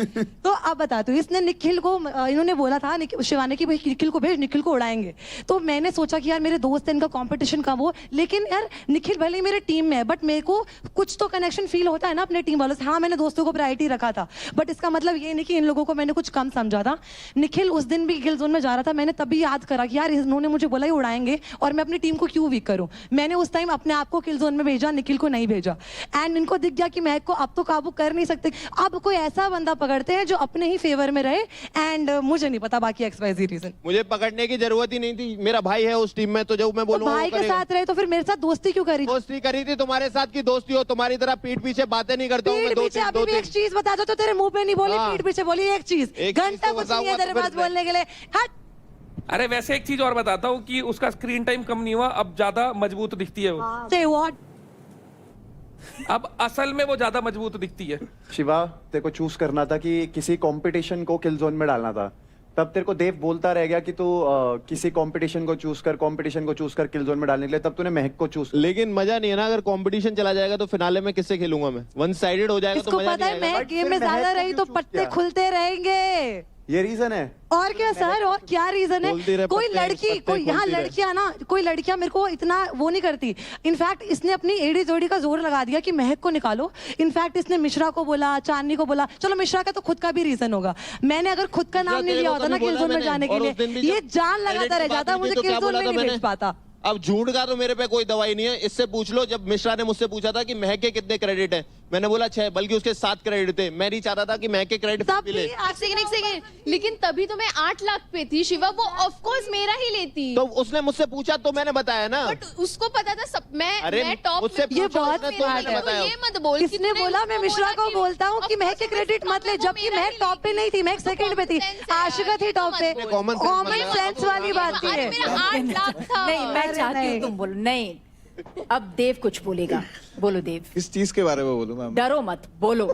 तो अब बता तू, इसने निखिल को, इन्होंने बोला था शिवानी की भाई निखिल को भेज, निखिल को उड़ाएंगे। तो मैंने सोचा कि यार मेरे दोस्त हैं, इनका कंपटीशन कम हो, लेकिन यार निखिल भले ही मेरे टीम में है बट मेरे को कुछ तो कनेक्शन फील होता है ना अपने टीम वालों से। हाँ मैंने दोस्तों को प्रायोरिटी रखा था, बट इसका मतलब ये नहीं कि इन लोगों को मैंने कुछ कम समझा था। निखिल उस दिन भी किल जोन में जा रहा था, मैंने तभी याद करा कि यार इन्होंने मुझे बोला ही उड़ाएंगे और मैं अपनी टीम को क्यों वीक करूं। मैंने उस टाइम अपने आप को किल जोन में भेजा, निखिल को नहीं भेजा। एंड इनको दिख गया कि महक को अब तो काबू कर नहीं सकते, अब कोई ऐसा बंदा पकड़ते हैं जो अपने ही फेवर में रहे। एंड मुझे नहीं पता बाकी XYZ रीजन, मुझे पकड़ने की जरूरत ही नहीं थी, मेरा भाई है उस टीम में, तो जब मैं बोलूंगा भाई के साथ रहे तो फिर मेरे साथ दोस्ती क्यों करी? दोस्ती करी थी तुम्हारे साथ की दोस्ती हो, तुम्हारी तरह पीठ पीछे बातें नहीं करता हूँ मैं। अभी भी एक चीज बता दो, तो तेरे मुंह पे नहीं बोली, पीठ पीछे बोली एक चीज, घंटा कुछ नहीं है तेरे पास बोलने के लिए। हट। अरे वैसे एक चीज और बताता हूँ कि उसका स्क्रीन टाइम कम नहीं हुआ, अब ज्यादा मजबूत दिखती है वो। Say what? अब असल में वो ज्यादा मजबूत दिखती है। शिवा, तेरे को चूज करना था कि किसी कंपटीशन को किल जोन में डालना था, तब तेरे को देव बोलता रह गया कि तू किसी कंपटीशन को चूज कर, कंपटीशन को चूज कर किल जोन में डालने के लिए, तब तूने महक को चूज। लेकिन मजा नहीं है ना, अगर कंपटीशन चला जाएगा तो फिनाले में किससे खेलूंगा मैं? वन साइडेड हो जाएगा तो मजा नहीं आएगा। मैं गेम में ज्यादा रही तो पत्ते खुलते रहेंगे, ये रीजन है। और क्या सर, और क्या रीजन है? कोई लड़की, कोई यहाँ लड़कियां ना, कोई लड़कियां मेरे को इतना वो नहीं करती। इनफैक्ट इसने अपनी एड़ी जोड़ी का जोर लगा दिया कि महक को निकालो। इनफैक्ट इसने मिश्रा को बोला, चांदनी को बोला, चलो मिश्रा का तो खुद का भी रीजन होगा, मैंने अगर खुद का नाम नहीं लिया होता ना किल जोन में जाने के लिए, ये जान लगाता रह जाता, मुझे किल जोन में नहीं भेज पाता। अब झूठ का तो मेरे पे कोई दवाई नहीं है, इससे पूछ लो। जब मिश्रा ने मुझसे पूछा था कि महक के कितने क्रेडिट है, मैंने बोला 6, बल्कि उसके 7 क्रेडिट थे। मैं नहीं चाहता था कि महक के क्रेडिट मिले। एक सेकंड, लेकिन तभी तो मैं 8 लाख पे थी शिवा, वो ऑफ कोर्स मेरा ही लेती। तो उसने मुझसे पूछा तो मैंने बताया ना, बट उसको पता था सब, मैं टॉप मुझसे ये बहुत ये मत बोल, इसने बोला मैं मिश्रा को बोलता हूँ कि महक के क्रेडिट मत ले, जबकि महक टॉप पे नहीं थी, महक सेकंड पे थी, आशिका थी टॉप पे। कॉमन सेंस वाली बात थी। मेरा 8 लाख था। नहीं, मैं चाहती हूँ तुम बोलो। नहीं, अब देव कुछ बोलेगा, बोलो देव। किस चीज के बारे में बोलूं मैम? डरो मत, बोलो।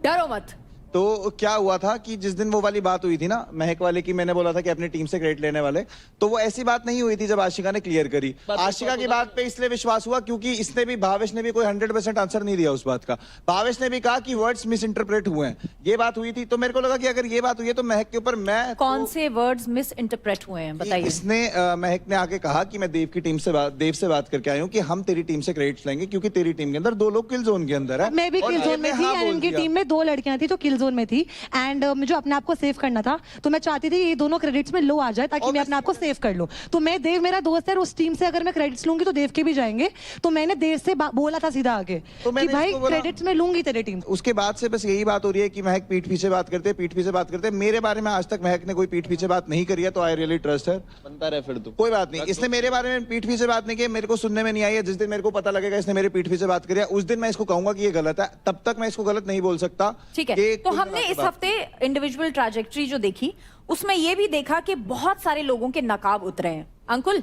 डरो मत। तो क्या हुआ था कि जिस दिन वो वाली बात हुई थी ना महक वाले की, मैंने बोला था कि अपनी टीम से क्रेडिट लेने वाले, तो वो ऐसी बात नहीं हुई थी जब आशिका ने क्लियर करी। आशिका की बात पे इसलिए विश्वास हुआ क्योंकि इसने भी, भावेश ने भी कोई 100% आंसर नहीं दिया उस बात का। भावेश ने भी कहा कि वर्ड्स मिस इंटरप्रेट हुए हैं, ये बात हुई थी। तो मेरे को लगा कि अगर ये बात हुई है तो महक के ऊपर मैं, कौन से वर्ड्स मिस इंटरप्रेट हुए हैं बताइए। इसने महक ने आके कहा कि मैं देव की टीम से देव से बात करके आई हूँ कि हम तेरी टीम से क्रेडिट लेंगे क्योंकि तेरी टीम के अंदर 2 लोग किल जोन के अंदर है। मैं भी किल जोन में थी, इनकी टीम में 2 लड़कियां थी जो किल जोन में थी। एंड मुझे अपने आप को सेव करना था, तो मैं चाहती थी ये दोनों क्रेडिट्स में लो आ जाए ताकि मैं अपने आप को सेव कर लूं। तो मैं, देव मेरा दोस्त है, उस टीम से अगर मैं क्रेडिट्स लूंगी तो देव के भी जाएंगे, तो मैंने देव से बोला था सीधा आगे कि भाई क्रेडिट्स में लूंगी तेरे टीम। उसके बाद से बस यही बात हो रही है कि महक पीठ पीछे बात करते। मेरे बारे में आज तक महक ने कोई पीठ पीछे बात नहीं करी है, तो आई रियली ट्रस्ट हर। बनता रहे फिर तो कोई बात नहीं, इसने मेरे बारे में पीठ पीछे बात नहीं की, मेरे को सुनने में नहीं आई है। जिस दिन मेरे को पता लगेगा इसने मेरे पीठ पीछे बात करी है, उस दिन मैं इसको कहूंगा कि ये गलत है, तब तक मैं इसको गलत नहीं बोल सकता। ठीक है, तो हमने इस हफ्ते इंडिविजुअल ट्रैजेक्टरी जो देखी उसमें ये भी देखा कि बहुत सारे लोगों के नकाब उतरे हैं। अंकुल,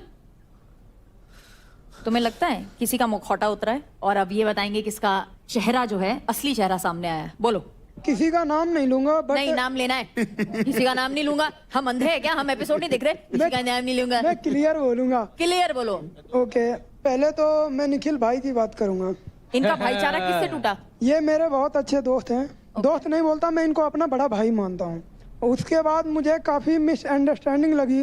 तुम्हें लगता है किसी का मुखौटा उतरा है? और अब ये बताएंगे किसका चेहरा जो है, असली चेहरा सामने आया है। बोलो। किसी का नाम नहीं लूंगा, बट नहीं, नाम लेना है। किसी का नाम नहीं लूंगा, हम अंधे हैं क्या? हम एपिसोड नहीं देख रहे? किसी का नाम नहीं लूंगा, मैं क्लियर बोलूंगा। क्लियर बोलो। ओके, पहले तो मैं निखिल भाई की बात करूंगा। इनका भाईचारा किससे टूटा? ये मेरे बहुत अच्छे दोस्त हैं। दोस्त नहीं बोलता, मैं इनको अपना बड़ा भाई मानता हूँ। उसके बाद मुझे काफी मिसअंडरस्टैंडिंग लगी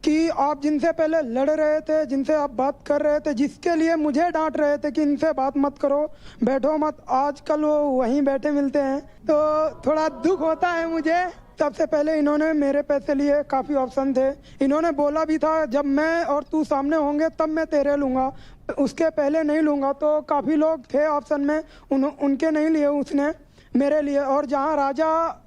कि आप जिनसे पहले लड़ रहे थे, जिनसे आप बात कर रहे थे, जिसके लिए मुझे डांट रहे थे कि इनसे बात मत करो, बैठो मत, आजकल वो वहीं बैठे मिलते हैं, तो थोड़ा दुख होता है मुझे। सबसे पहले इन्होंने मेरे पैसे लिए, काफ़ी ऑप्शन थे। इन्होंने बोला भी था जब मैं और तू सामने होंगे तब मैं तेरे लूँगा, उसके पहले नहीं लूँगा। तो काफ़ी लोग थे ऑप्शन में, उनके नहीं लिए उसने, मेरे लिए। और जहाँ राजा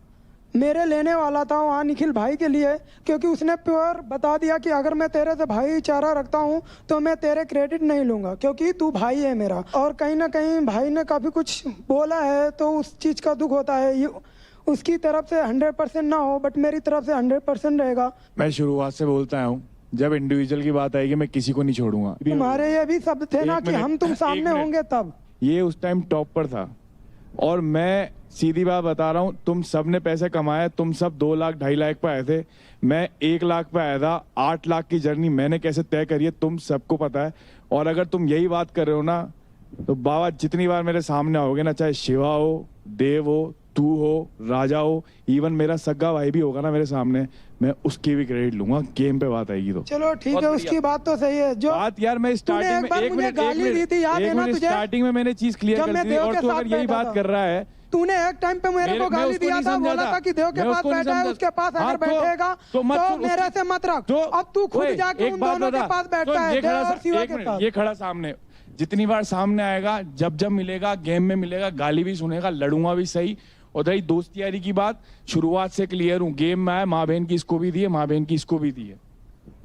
मेरे लेने वाला था वहाँ निखिल भाई के लिए, क्योंकि उसने प्योर बता दिया कि अगर मैं तेरे से भाईचारा रखता हूँ तो मैं तेरे क्रेडिट नहीं लूँगा, क्योंकि तू भाई है मेरा। और कहीं ना कहीं भाई ने काफ़ी कुछ बोला है तो उस चीज़ का दुख होता है। ये उसकी तरफ से 100% ना हो, बट मेरी तरफ से 100% रहेगा। मैं शुरुआत से बोलता हूँ, जब इंडिविजुअल की बात आएगी मैं किसी को नहीं छोड़ूंगा। तुम्हारे ये भी शब्द थे ना कि हम तुम सामने होंगे तब। ये उस टाइम टॉप पर था और मैं सीधी बात बता रहा हूँ, तुम सब ने पैसे कमाए, तुम सब 2 लाख 2.5 लाख पे आए थे, मैं 1 लाख पे आया था। 8 लाख की जर्नी मैंने कैसे तय करी है तुम सबको पता है। और अगर तुम यही बात कर रहे हो ना, तो बाबा जितनी बार मेरे सामने आओगे ना, चाहे शिवा हो, देव हो, तू हो, राजा हो, इवन मेरा सगा भाई भी होगा ना मेरे सामने, मैं उसकी भी क्रेडिट लूंगा। गेम पे बात आएगी तो चलो ठीक है, उसकी बात तो सही है। जो बात यार मैं स्टार्टिंग में स्टार्टिंग में मैंने चीज क्लियर कर दी थी, और तू अगर यही बात कर रहा है, तूने एक टाइम पे मेरे को गाली दिया था, बोला था कि देव के पास बैठा है, उसके पास अगर बैठेगा तो मेरे से मत रख। अब तू खुद जाके उन दोनों के पास बैठता है, देव और शिवा के पास। ये खड़ा सामने, जितनी बार सामने आएगा, जब जब मिलेगा, गेम में मिलेगा, गाली भी सुनेगा, लड़ूंगा भी सही। और रही दोस्ती यारी की बात, शुरुआत से क्लियर हूँ, गेम में आया, माँ बहन की इसको भी दी है, माँ बहन की इसको भी दी है।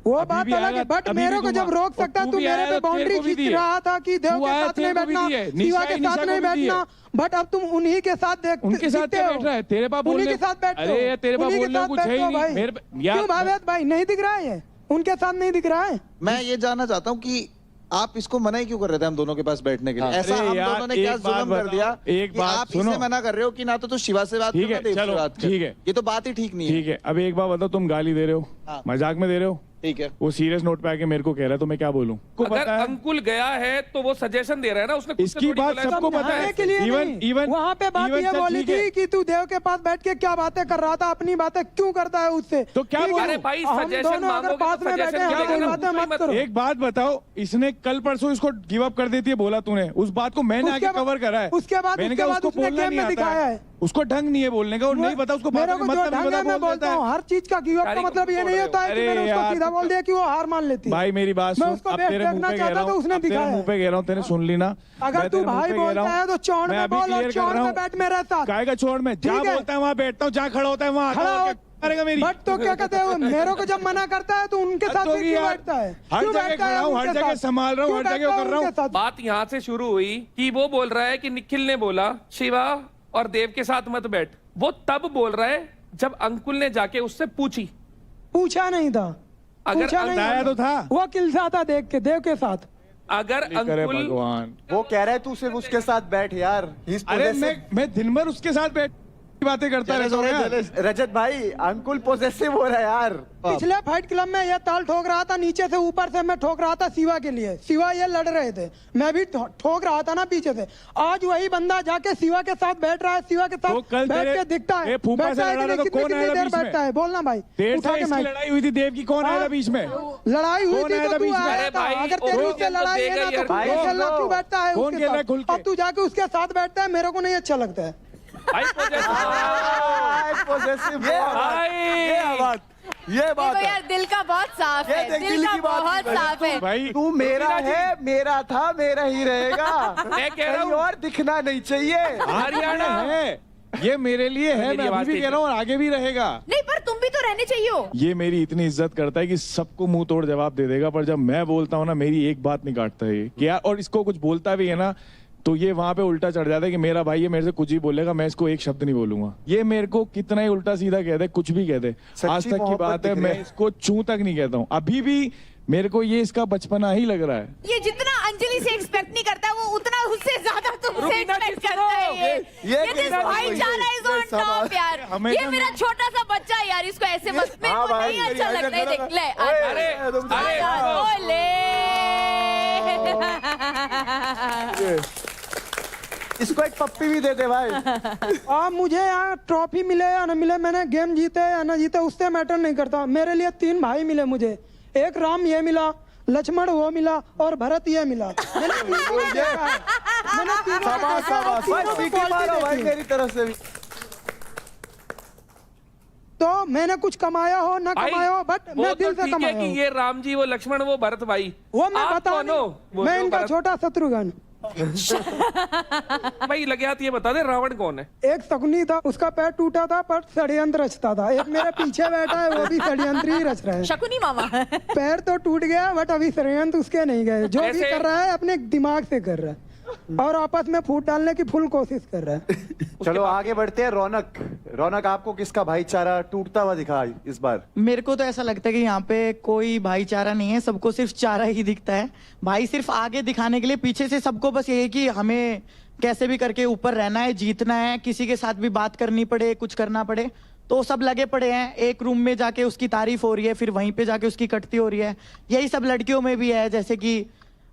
वो बात अलग है, बट मेरे को जब रोक सकता है, तू मेरे पे बाउंड्री खींच रहा था कि देव के साथ नहीं बैठना, शिवा के साथ नहीं बैठना, बट अब तुम उन्हीं के साथ देख, उनके साथ बैठ रहा है, तेरे पास बोलने के साथ बैठते हो, अरे तेरे पास बोलने कुछ है ही नहीं मेरे। क्यों भावेश भाई नहीं दिख रहा है, उनके साथ नहीं दिख रहा है? मैं ये जानना चाहता हूँ कि आप इसको मना ही क्यों कर रहे थे हम दोनों के पास बैठने के लिए? ऐसा हम दोनों ने क्या जुल्म कर दिया एक बात आप इसे मना कर रहे हो कि ना तो शिवा से बात ठीक है, चलो ठीक है, ये तो बात ही ठीक नहीं है। ठीक है, अब एक बात बताओ, तुम गाली दे रहे हो, मजाक में दे रहे हो, ठीक है, वो सीरियस नोट पे आके मेरे को कह रहा है, तो मैं क्या बोलूं? अगर अंकुल गया है तो वो सजेशन दे रहा है ना, उसने इसकी बात सबको पता है। इवन वहाँ पे बात ये बोली थी कि तू देव के पास बैठ के क्या बातें कर रहा था, अपनी बातें क्यों करता है उससे, तो क्या बोलूं? अरे भाई हम सजेशन दोनों अगर पास में बैठे हैं, कोई बातें मत करो। एक बात बताओ, इसने कल परसों इसको गिव अप कर देती है, बोला तूने, उस बात को मैंने आगे कवर करा है। उसके बाद मैंने कहा उसको बोलना नहीं आता है, उसको ढंग नहीं है बोलने का, और नहीं पता उसको मेरे को जो ढंग है मैं बोलता हूँ। हर चीज का गिव अप का मतलब ये नहीं होता है कि मैंने उसको सीधा बोल दिया कि वो हार मान लेती है। भाई मेरी बात सुन, अब तेरे मुंह पे कह रहा हूँ, तेरे मुंह पे कह रहा हूँ, तेरे सुन ली ना। अगर तू भाई बोलता है तो चौड़ में बोल, और चौड़ में बैठ मेरे साथ। काहेगा चौड़ में? जहाँ बोलता है वहाँ बैठता हूँ, जहाँ खड़ा होता है वहाँ करेगा मेरी। बट तो क्या कहते हैं, मेरे को जब मना करता है तो उनके साथ भी क्यों बैठता है? हर जगह खड़ा हूँ, हर जगह संभाल रहा हूँ, हर जगह कर रहा हूँ। बात यहाँ से शुरू हुई कि वो बोल रहा है कि निखिल ने बोला शिवा और देव के साथ मत बैठ। वो तब बोल रहा है जब अंकुल ने जाके उससे पूछा नहीं था, अगर बताया तो था, वो किलसा था देख के देव के साथ। अगर अंकुल भगवान वो कह रहा है तू सिर्फ उसके साथ बैठ यार। अरे मैं दिन भर उसके साथ बैठ बातें करता रहता हूँ। रजत भाई अंकुल पोजेसिव हो रहा है यार। पिछले फाइट क्लब में ये ताल ठोक रहा था, नीचे से ऊपर से मैं ठोक रहा था शिवा के लिए। शिवा ये लड़ रहे थे, मैं भी ठोक रहा था ना पीछे से। आज वही बंदा जाके शिवा के साथ बैठ रहा है, शिवा के साथ बैठ के दिखता है, कितनी देर बैठता है? बोलना भाई। लड़ाई हुई थी देव की, कौन आया था बीच में? लड़ाई हुई थी तो तू आया था। अगर तेरी उससे लड़ाई है ना तो क्यों बैठता है उसके साथ? अब तू जाके उसके साथ बैठता है, मेरे को नहीं अच्छा लगता है। ये बात है यार, दिल का बहुत साफ है, दिल का बहुत साफ है भाई। तू मेरा है, मेरा था, मेरा ही रहेगा। मैं कह रहा हूँ और दिखना नहीं चाहिए। हरियाणा है, ये मेरे लिए है, मैं अभी भी कह रहा हूँ और आगे भी रहेगा। नहीं, पर तुम भी तो रहने चाहिए हो। ये मेरी इतनी इज्जत करता है कि सबको मुंह तोड़ जवाब दे देगा, पर जब मैं बोलता हूँ ना, मेरी एक बात नहीं काटता है कि यार, और इसको कुछ बोलता भी है ना तो ये वहां पे उल्टा चढ़ जाता है कि मेरा भाई ये मेरे से कुछ ही बोलेगा, मैं इसको एक शब्द नहीं बोलूंगा। ये मेरे को कितना ही उल्टा सीधा कहते, कुछ भी कहते, आज तक की बात है, मैं इसको चू तक नहीं कहता हूँ। अभी भी मेरे को ये इसका बचपना ही लग रहा है। ये जितना अंजलि से एक्सपेक्ट नहीं करता वो उतना उससे ज्यादा तुमसे एक्सपेक्ट करता है। ये भाईचारा इज ऑन टॉप यार। ये मेरा छोटा सा बच्चा है यार, इसको ऐसे मत, मेरे को नहीं अच्छा लगता है। देख ले, इसको एक पप्पी भी दे दे भाई। मुझे यहाँ ट्रॉफी मिले या न मिले, मैंने गेम जीते या न जीते, उससे मैटर नहीं करता। मेरे लिए 3 भाई मिले मुझे, एक राम ये मिला, लक्ष्मण वो मिला और भरत ये मिला। मैंने मेरी तरफ से भी। तो मैंने कुछ कमाया हो ना भाई, कमाया हो, बट वो मैं तो दिल से ठीक है कमाया कि हूँ। ये राम जी, वो लक्ष्मण, वो भरत भाई, वो मैं आप बता कौन हो? वो मैं जो इनका भरत- छोटा शत्रुघ्न। भाई लगे हाथ ये बता दे, रावण कौन है? एक शकुनी था, उसका पैर टूटा था पर षड्यंत्र रचता था। एक मेरे पीछे बैठा है, वो भी षड्यंत्र ही रच रहा है। शकुनी मामा पैर तो टूट गया बट अभी षड्यंत्र उसके नहीं गए। जो भी ऐसे- कर रहा है अपने दिमाग से कर रहा है और आपस में फूट डालने की फुल कोशिश कर रहा है। चलो आगे बढ़ते हैं। रौनक, रौनक आपको किसका भाईचारा टूटता हुआ दिखा इस बार? मेरे को तो ऐसा लगता है कि यहाँ पे कोई भाईचारा नहीं है, सबको सिर्फ चारा ही दिखता है। भाई सिर्फ आगे दिखाने के लिए, पीछे से सबको बस ये है कि हमें कैसे भी करके ऊपर रहना है, जीतना है, किसी के साथ भी बात करनी पड़े, कुछ करना पड़े, तो सब लगे पड़े हैं। एक रूम में जाके उसकी तारीफ हो रही है, फिर वहीं पे जाके उसकी कटती हो रही है। यही सब लड़कियों में भी है, जैसे कि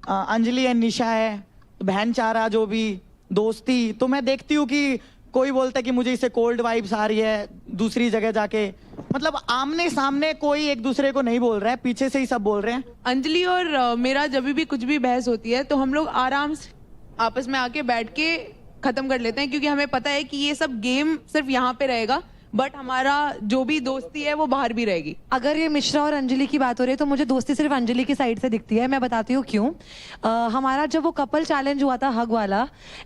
अंजलि एंड निशा है, बहन चारा, जो भी दोस्ती। तो मैं देखती हूँ कि कोई बोलता है कि मुझे इससे कोल्ड वाइब्स आ रही है, दूसरी जगह जाके मतलब आमने सामने कोई एक दूसरे को नहीं बोल रहा है, पीछे से ही सब बोल रहे हैं। अंजलि और मेरा जब भी कुछ भी बहस होती है तो हम लोग आराम से आपस में आके बैठ के खत्म कर लेते हैं, क्योंकि हमें पता है कि ये सब गेम सिर्फ यहाँ पे रहेगा, बट हमारा जो भी दोस्ती है वो बाहर भी रहेगी। अगर ये मिश्रा और अंजलि की बात हो रही है तो मुझे दोस्ती सिर्फ अंजलि की साइड से दिखती है। मैं बताती हूँ क्यों। हमारा जब वो कपल चैलेंज हुआ था हग वाला,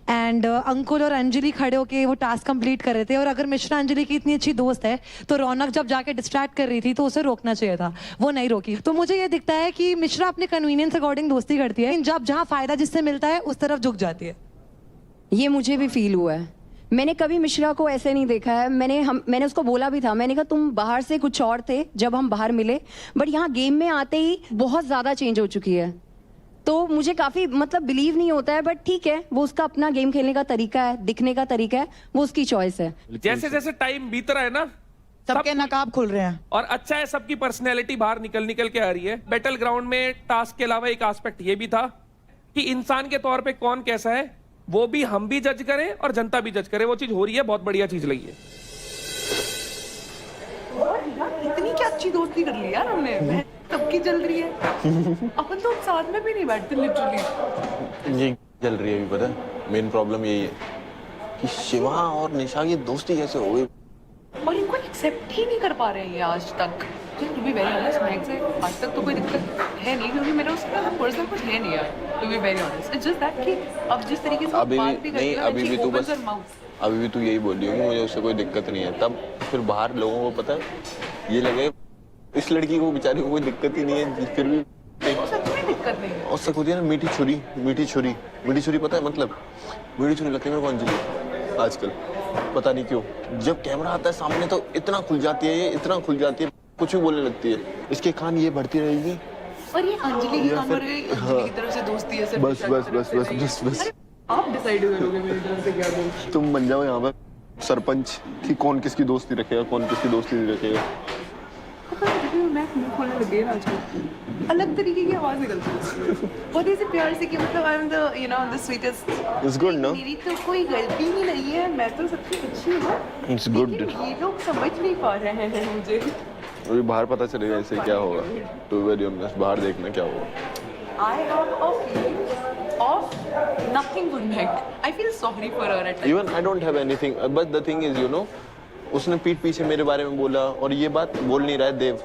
एंड अंकुल और अंजलि खड़े होके वो टास्क कंप्लीट कर रहे थे, और अगर मिश्रा अंजलि की इतनी अच्छी दोस्त है तो रौनक जब जाके डिस्ट्रैक्ट कर रही थी तो उसे रोकना चाहिए था, वो नहीं रोकी। तो मुझे ये दिखता है कि मिश्रा अपने कन्वीनियंस अकॉर्डिंग दोस्ती करती है, जब जहाँ फायदा जिससे मिलता है उस तरफ झुक जाती है। ये मुझे भी फील हुआ है। मैंने कभी मिश्रा को ऐसे नहीं देखा है। मैंने उसको बोला भी था, मैंने कहा तुम बाहर से कुछ और थे जब हम बाहर मिले, बट यहाँ गेम में आते ही बहुत ज्यादा चेंज हो चुकी है। तो मुझे काफी मतलब बिलीव नहीं होता है, बट ठीक है, वो उसका अपना गेम खेलने का तरीका है, दिखने का तरीका है, वो उसकी चॉइस है। जैसे जैसे टाइम बीत रहा है ना, सबके नकाब खुल रहे हैं, और अच्छा है सबकी पर्सनैलिटी बाहर निकल के आ रही है। बैटल ग्राउंड में टास्क के अलावा एक एस्पेक्ट ये भी था कि इंसान के तौर पे कौन कैसा है वो भी हम भी जज करें और जनता भी जज करे। वो चीज हो रही है, बहुत बढ़िया चीज लगी है। इतनी क्या अच्छी दोस्ती कर ली यार हमने, सबकी चल रही है। अपन तो साथ में भी नहीं बैठते लिटरली। ये चल रही है अभी, पता है मेन प्रॉब्लम यही है कि शिवा और निशा की दोस्ती कैसे हो गई, और इनको एक्सेप्ट ही नहीं कर पा रहे हैं ये आज तक। टू बी वेरी ऑनेस्ट, मैग से आज तक तो कोई दिक्कत है नहीं, क्योंकि मेरा उसका पर्सनल कुछ है नहीं यार। To be very honest, it's just that कि अब जिस तरीके से अभी बात भी भी नहीं, करती है, अभी भी तू बस माउथ। अभी भी तू यही बोल रही हो कि मुझे उससे कोई दिक्कत नहीं है, तब फिर बाहर लोगों को पता है ये लगे इस लड़की को बेचारी को कोई दिक्कत ही नहीं है, फिर भी सच में दिक्कत नहीं है। और सब होती है ना मीठी छुरी, मीठी छुरी, मीठी छुरी पता है मतलब, मीठी छुरी लगती है मेरे को अंजलि आजकल, पता नहीं क्यों। जब कैमरा आता है सामने तो इतना खुल जाती है, ये इतना खुल जाती है, कुछ भी बोलने लगती है। इसके कान ये बढ़ती रहेगी, और ये अंजलि की या काम फिर- हो रही है, अंजलि की तरफ से दोस्ती है सिर्फ बस निशा की बस तरफ बस से बस नहीं। बस बस आप डिसाइड करोगे मेरी तरफ से क्या बोल। तुम बन जाओ यहाँ पर सरपंच कि कौन किसकी दोस्ती रखेगा, कौन किसकी दोस्ती नहीं रखेगा। मैं मुंह खोलने लग गई ना आजकल, अलग तरीके की आवाज निकलती है बहुत ही प्यार से कि मतलब I am the you know the sweetest. It's good, no? मेरी तो कोई गलती ही नहीं है, मैं तो सबसे अच्छी हूँ। It's good. लेकिन ये लोग समझ नहीं पा रहे हैं मुझे। अभी बाहर पता चलेगा इससे क्या होगा। टू वेरी ऑनेस्ट, बाहर देखना क्या होगा। I have a feeling of nothing good Meg. I feel sorry for her at times. Even I don't have anything, but the thing is, you know, उसने पीठ पीछे मेरे बारे में बोला, और ये बात बोल नहीं रहा है देव।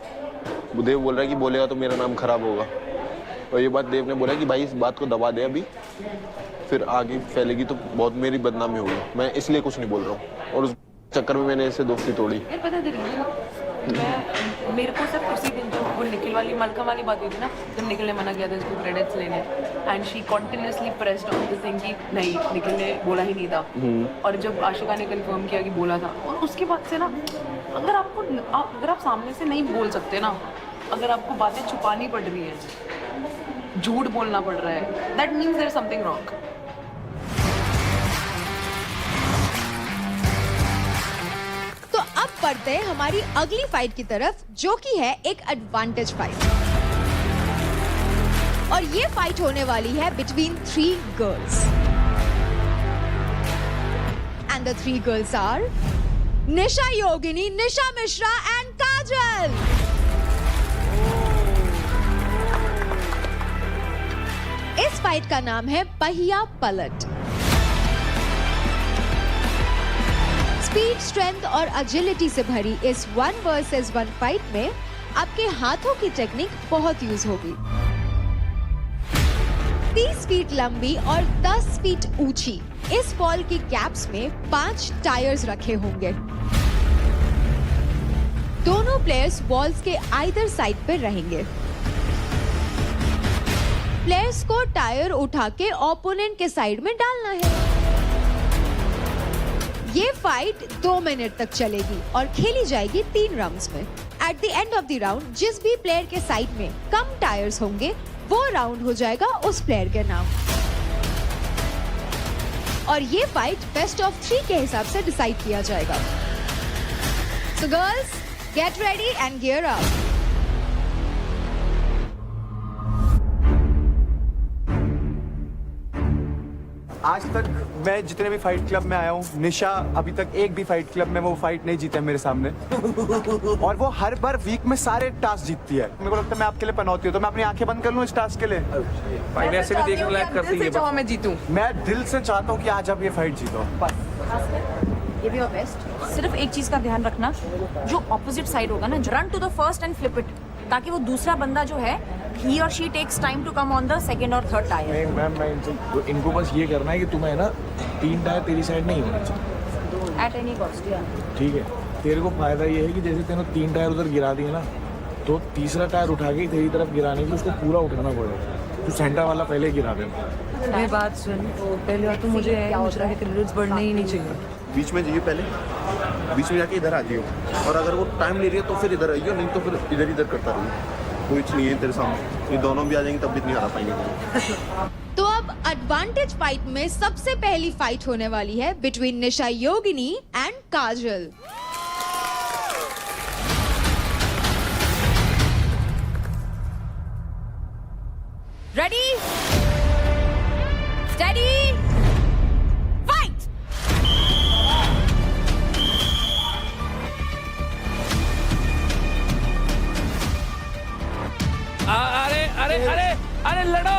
देव बोल रहा है कि बोलेगा तो मेरा नाम खराब होगा, और ये बात देव ने बोला कि भाई इस बात को दबा दे अभी, फिर आगे फैलेगी तो बहुत मेरी बदनामी होगी। मैं इसलिए कुछ नहीं बोल रहा हूँ, और उस चक्कर में मैंने इससे दोस्ती तोड़ी। यार पता है मैं मेरे को सिर्फ उसी दिन जो वो निखिल वाली मलका वाली बात हुई थी ना, जब निखिल ने मना किया था इसको क्रेडिट्स लेने, and she continuously pressed on this thing कि नहीं निखिल ने बोला ही नहीं था, और जब आशिका ने कंफर्म किया कि बोला था, और उसके बाद से ना अगर आप सामने से नहीं बोल सकते ना, अगर आपको बातें छुपानी पड़ रही है, झूठ बोलना पड़ रहा है, that means there is something wrong. तो अब बढ़ते हैं हमारी अगली फाइट की तरफ, जो कि है एक एडवांटेज फाइट। और ये फाइट होने वाली है between 3 girls, and the 3 girls are Nisha Yogini, Nisha Mishra and Kajal. इस फाइट का नाम है पहिया पलट। स्पीड, स्ट्रेंथ और अजिलिटी से भरी इस 1 वर्सेस 1 फाइट में आपके हाथों की टेक्निक बहुत यूज होगी। 30 फीट लंबी और 10 फीट ऊंची इस बॉल की कैप्स में 5 टायर्स रखे होंगे। दोनों प्लेयर्स बॉल्स के आइदर साइड पे रहेंगे। प्लेयर्स को टायर उठा के ओपोनेंट के साइड में डालना है। ये फाइट 2 मिनट तक चलेगी और खेली जाएगी 3 राउंड्स में। At the end of the round जिस भी प्लेयर के साइड में कम टायर्स होंगे वो राउंड हो जाएगा उस प्लेयर के नाम। और ये फाइट बेस्ट ऑफ 3 के हिसाब से डिसाइड किया जाएगा। So girls, get ready and gear up. आज तक मैं जितने भी फाइट क्लब में आया हूँ, निशा अभी तक एक भी फाइट क्लब में वो फाइट नहीं जीता है मेरे सामने। और वो हर बार वीक में सारे टास्क जीतती है। मेरे को लगता है मैं आपके लिए पनौती हूँ, तो मैं अपनी आंखें बंद कर लूँ इस टास्क के लिए। भाई वैसे भी देखने लायक करती है। मैं जीतूं। मैं दिल से चाहता हूँ कि आज आप ये फाइट जीतो। ये भी बेस्ट। सिर्फ एक चीज का ध्यान रखना, जो ऑपोजिट साइड होगा ना, run to the first end flip it, ताकि वो दूसरा बंदा जो है he or she takes time to come on the second or third tire. Ma'am इनको बस ये करना है कि तुम्हें ना 3 टायर तेरी साइड नहीं होना चाहिए। At any cost, yeah. ठीक है, तेरे को फायदा ये है कि जैसे तेने 3 टायर उधर गिरा दिए ना, तो तीसरा टायर उठा के तेरी तरफ गिराने के लिए उसको पूरा उठाना पड़ेगा। तो सेंटर वाला पहले गिरा देना। मेरी बात सुन, पहले और तो मुझे मुशरा के क्रेडिट्स बढ़ने ही नहीं चाहिए। बीच में जाइए, पहले बीच में जाके इधर आ जाइए, और अगर वो टाइम ले रही है तो फिर इधर आइए, नहीं तो फिर इधर करता रहिए। कोई नहीं है तेरे सामने, ये दोनों भी आ जाएंगे तब भी नहीं हरा पाएंगे। तो अब एडवांटेज फाइट में सबसे पहली फाइट होने वाली है between Nisha Yogini and Kajal. Ready? Steady? Fight! अरे अरे अरे अरे लड़ो।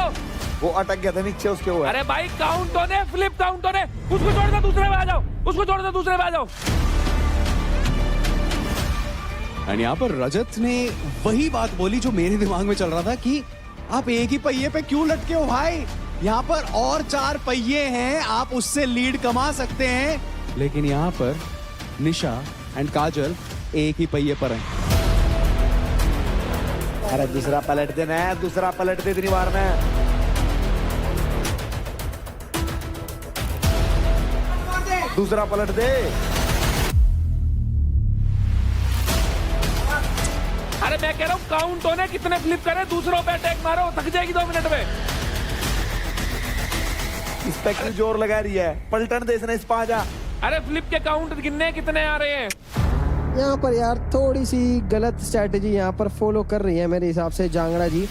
वो अटक गया था नीचे, उसके वो है। अरे भाई काउंट होने, फ्लिप काउंट होने। उसको छोड़ दो, दूसरे में आ जाओ। उसको छोड़ दो, दूसरे में आ जाओ। एंड यहाँ पर रजत ने वही बात बोली जो मेरे दिमाग में चल रहा था कि आप एक ही पहिए पे क्यों लटके हो भाई? यहाँ पर और 4 पहिए हैं, आप उससे लीड कमा सकते हैं। लेकिन यहाँ पर निशा एंड काजल एक ही पहिए पर हैं। अरे दूसरा पलट देना है, दूसरा पलट दे, इतनी बार में। दूसरा पलट दे। अरे मैं कह रहा हूँ काउंट होने, कितने फ्लिप करे, दूसरों पे अटैक मारो, थक जाएगी 2 मिनट में। इस पे क्यों जोर लगा रही है? पलटन दे इसने, इस पा जा। अरे फ्लिप के काउंट गिनने कितने आ रहे हैं? यहाँ पर यार थोड़ी सी गलत स्ट्रेटेजी यहाँ पर फॉलो कर रही है मेरे हिसाब से जांगड़ा जी।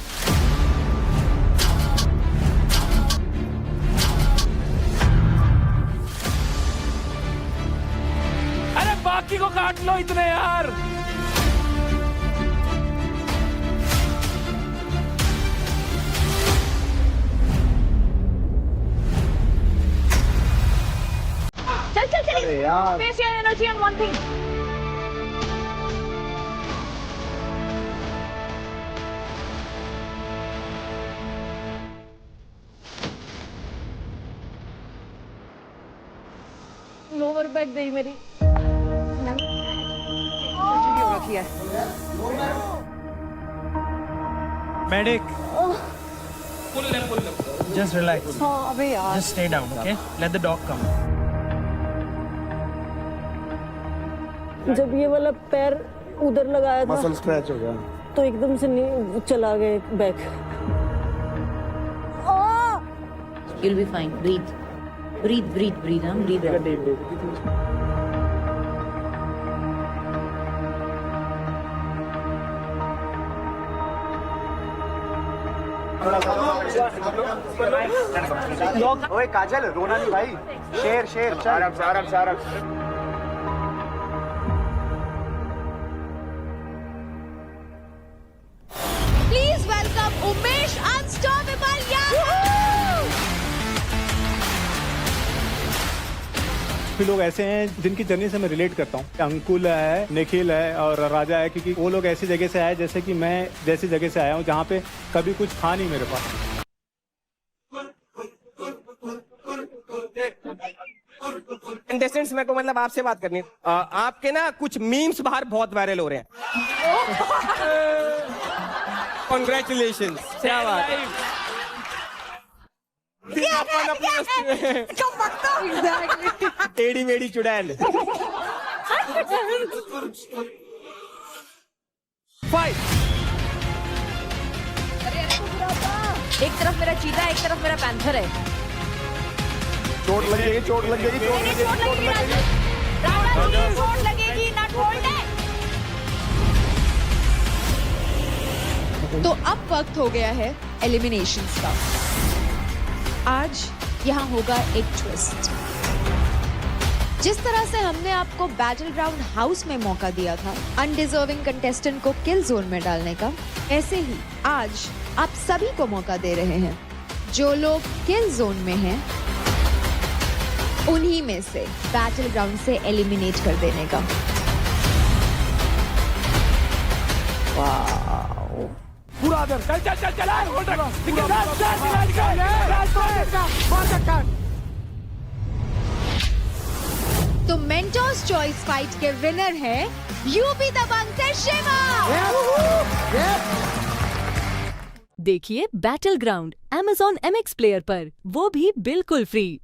अरे बाकी को काट लो इतने यार। चल यार। face your energy on one thing. Lower back गई मेरी। Medic, पुल ले। just relax. अबे यार। Just stay down, okay? Let the dog come. जब ये वाला पैर उधर लगाया था मसल स्क्रैच हो गया तो एकदम से चला गया back. You'll be fine. Breathe. Breathe, breathe, breathe. Breathe. ओए काजल, रोना नहीं भाई। शेर शेर, चल। Please welcome Umesh Unstoppable Yadav. काफी लोग ऐसे हैं जिनकी जर्नी से मैं रिलेट करता हूँ। अंकुल है, निखिल है और राजा है, क्योंकि वो लोग ऐसी जगह से आए जैसे कि मैं जैसी जगह से आया हूँ जहाँ पे कभी कुछ था नहीं मेरे पास। कंटेस्टेंट्स मेरे को मतलब आपसे बात करनी है। आपके ना कुछ मीम्स बाहर बहुत वायरल हो रहे हैं। कॉन्ग्रेचुलेशन, क्या बात है। टेढ़ी मेढ़ी चुड़ैल। फाइट। एक तरफ मेरा चीता है, एक तरफ मेरा पैंथर है। चोट लगेगी, चोट लगेगी, चोट लगेगी, चोट लगेगी। चोट लगेगी ना, होल्ड है। तो अब वक्त हो गया है एलिमिनेशंस का। आज यहाँ होगा एक ट्विस्ट। जिस तरह से हमने आपको बैटल ग्राउंड हाउस में मौका दिया था अनडिजर्विंग कंटेस्टेंट को किल जोन में डालने का, ऐसे ही आज आप सभी को मौका दे रहे हैं जो लोग किल जोन में हैं उन्हीं में से बैटल ग्राउंड से एलिमिनेट कर देने का। पूरा चल चल चल चल तो मेंटोर्स चॉइस फाइट के विनर है यूपी दबंग से शिवा। देखिए battle ground Amazon MX player पर, वो भी बिल्कुल फ्री।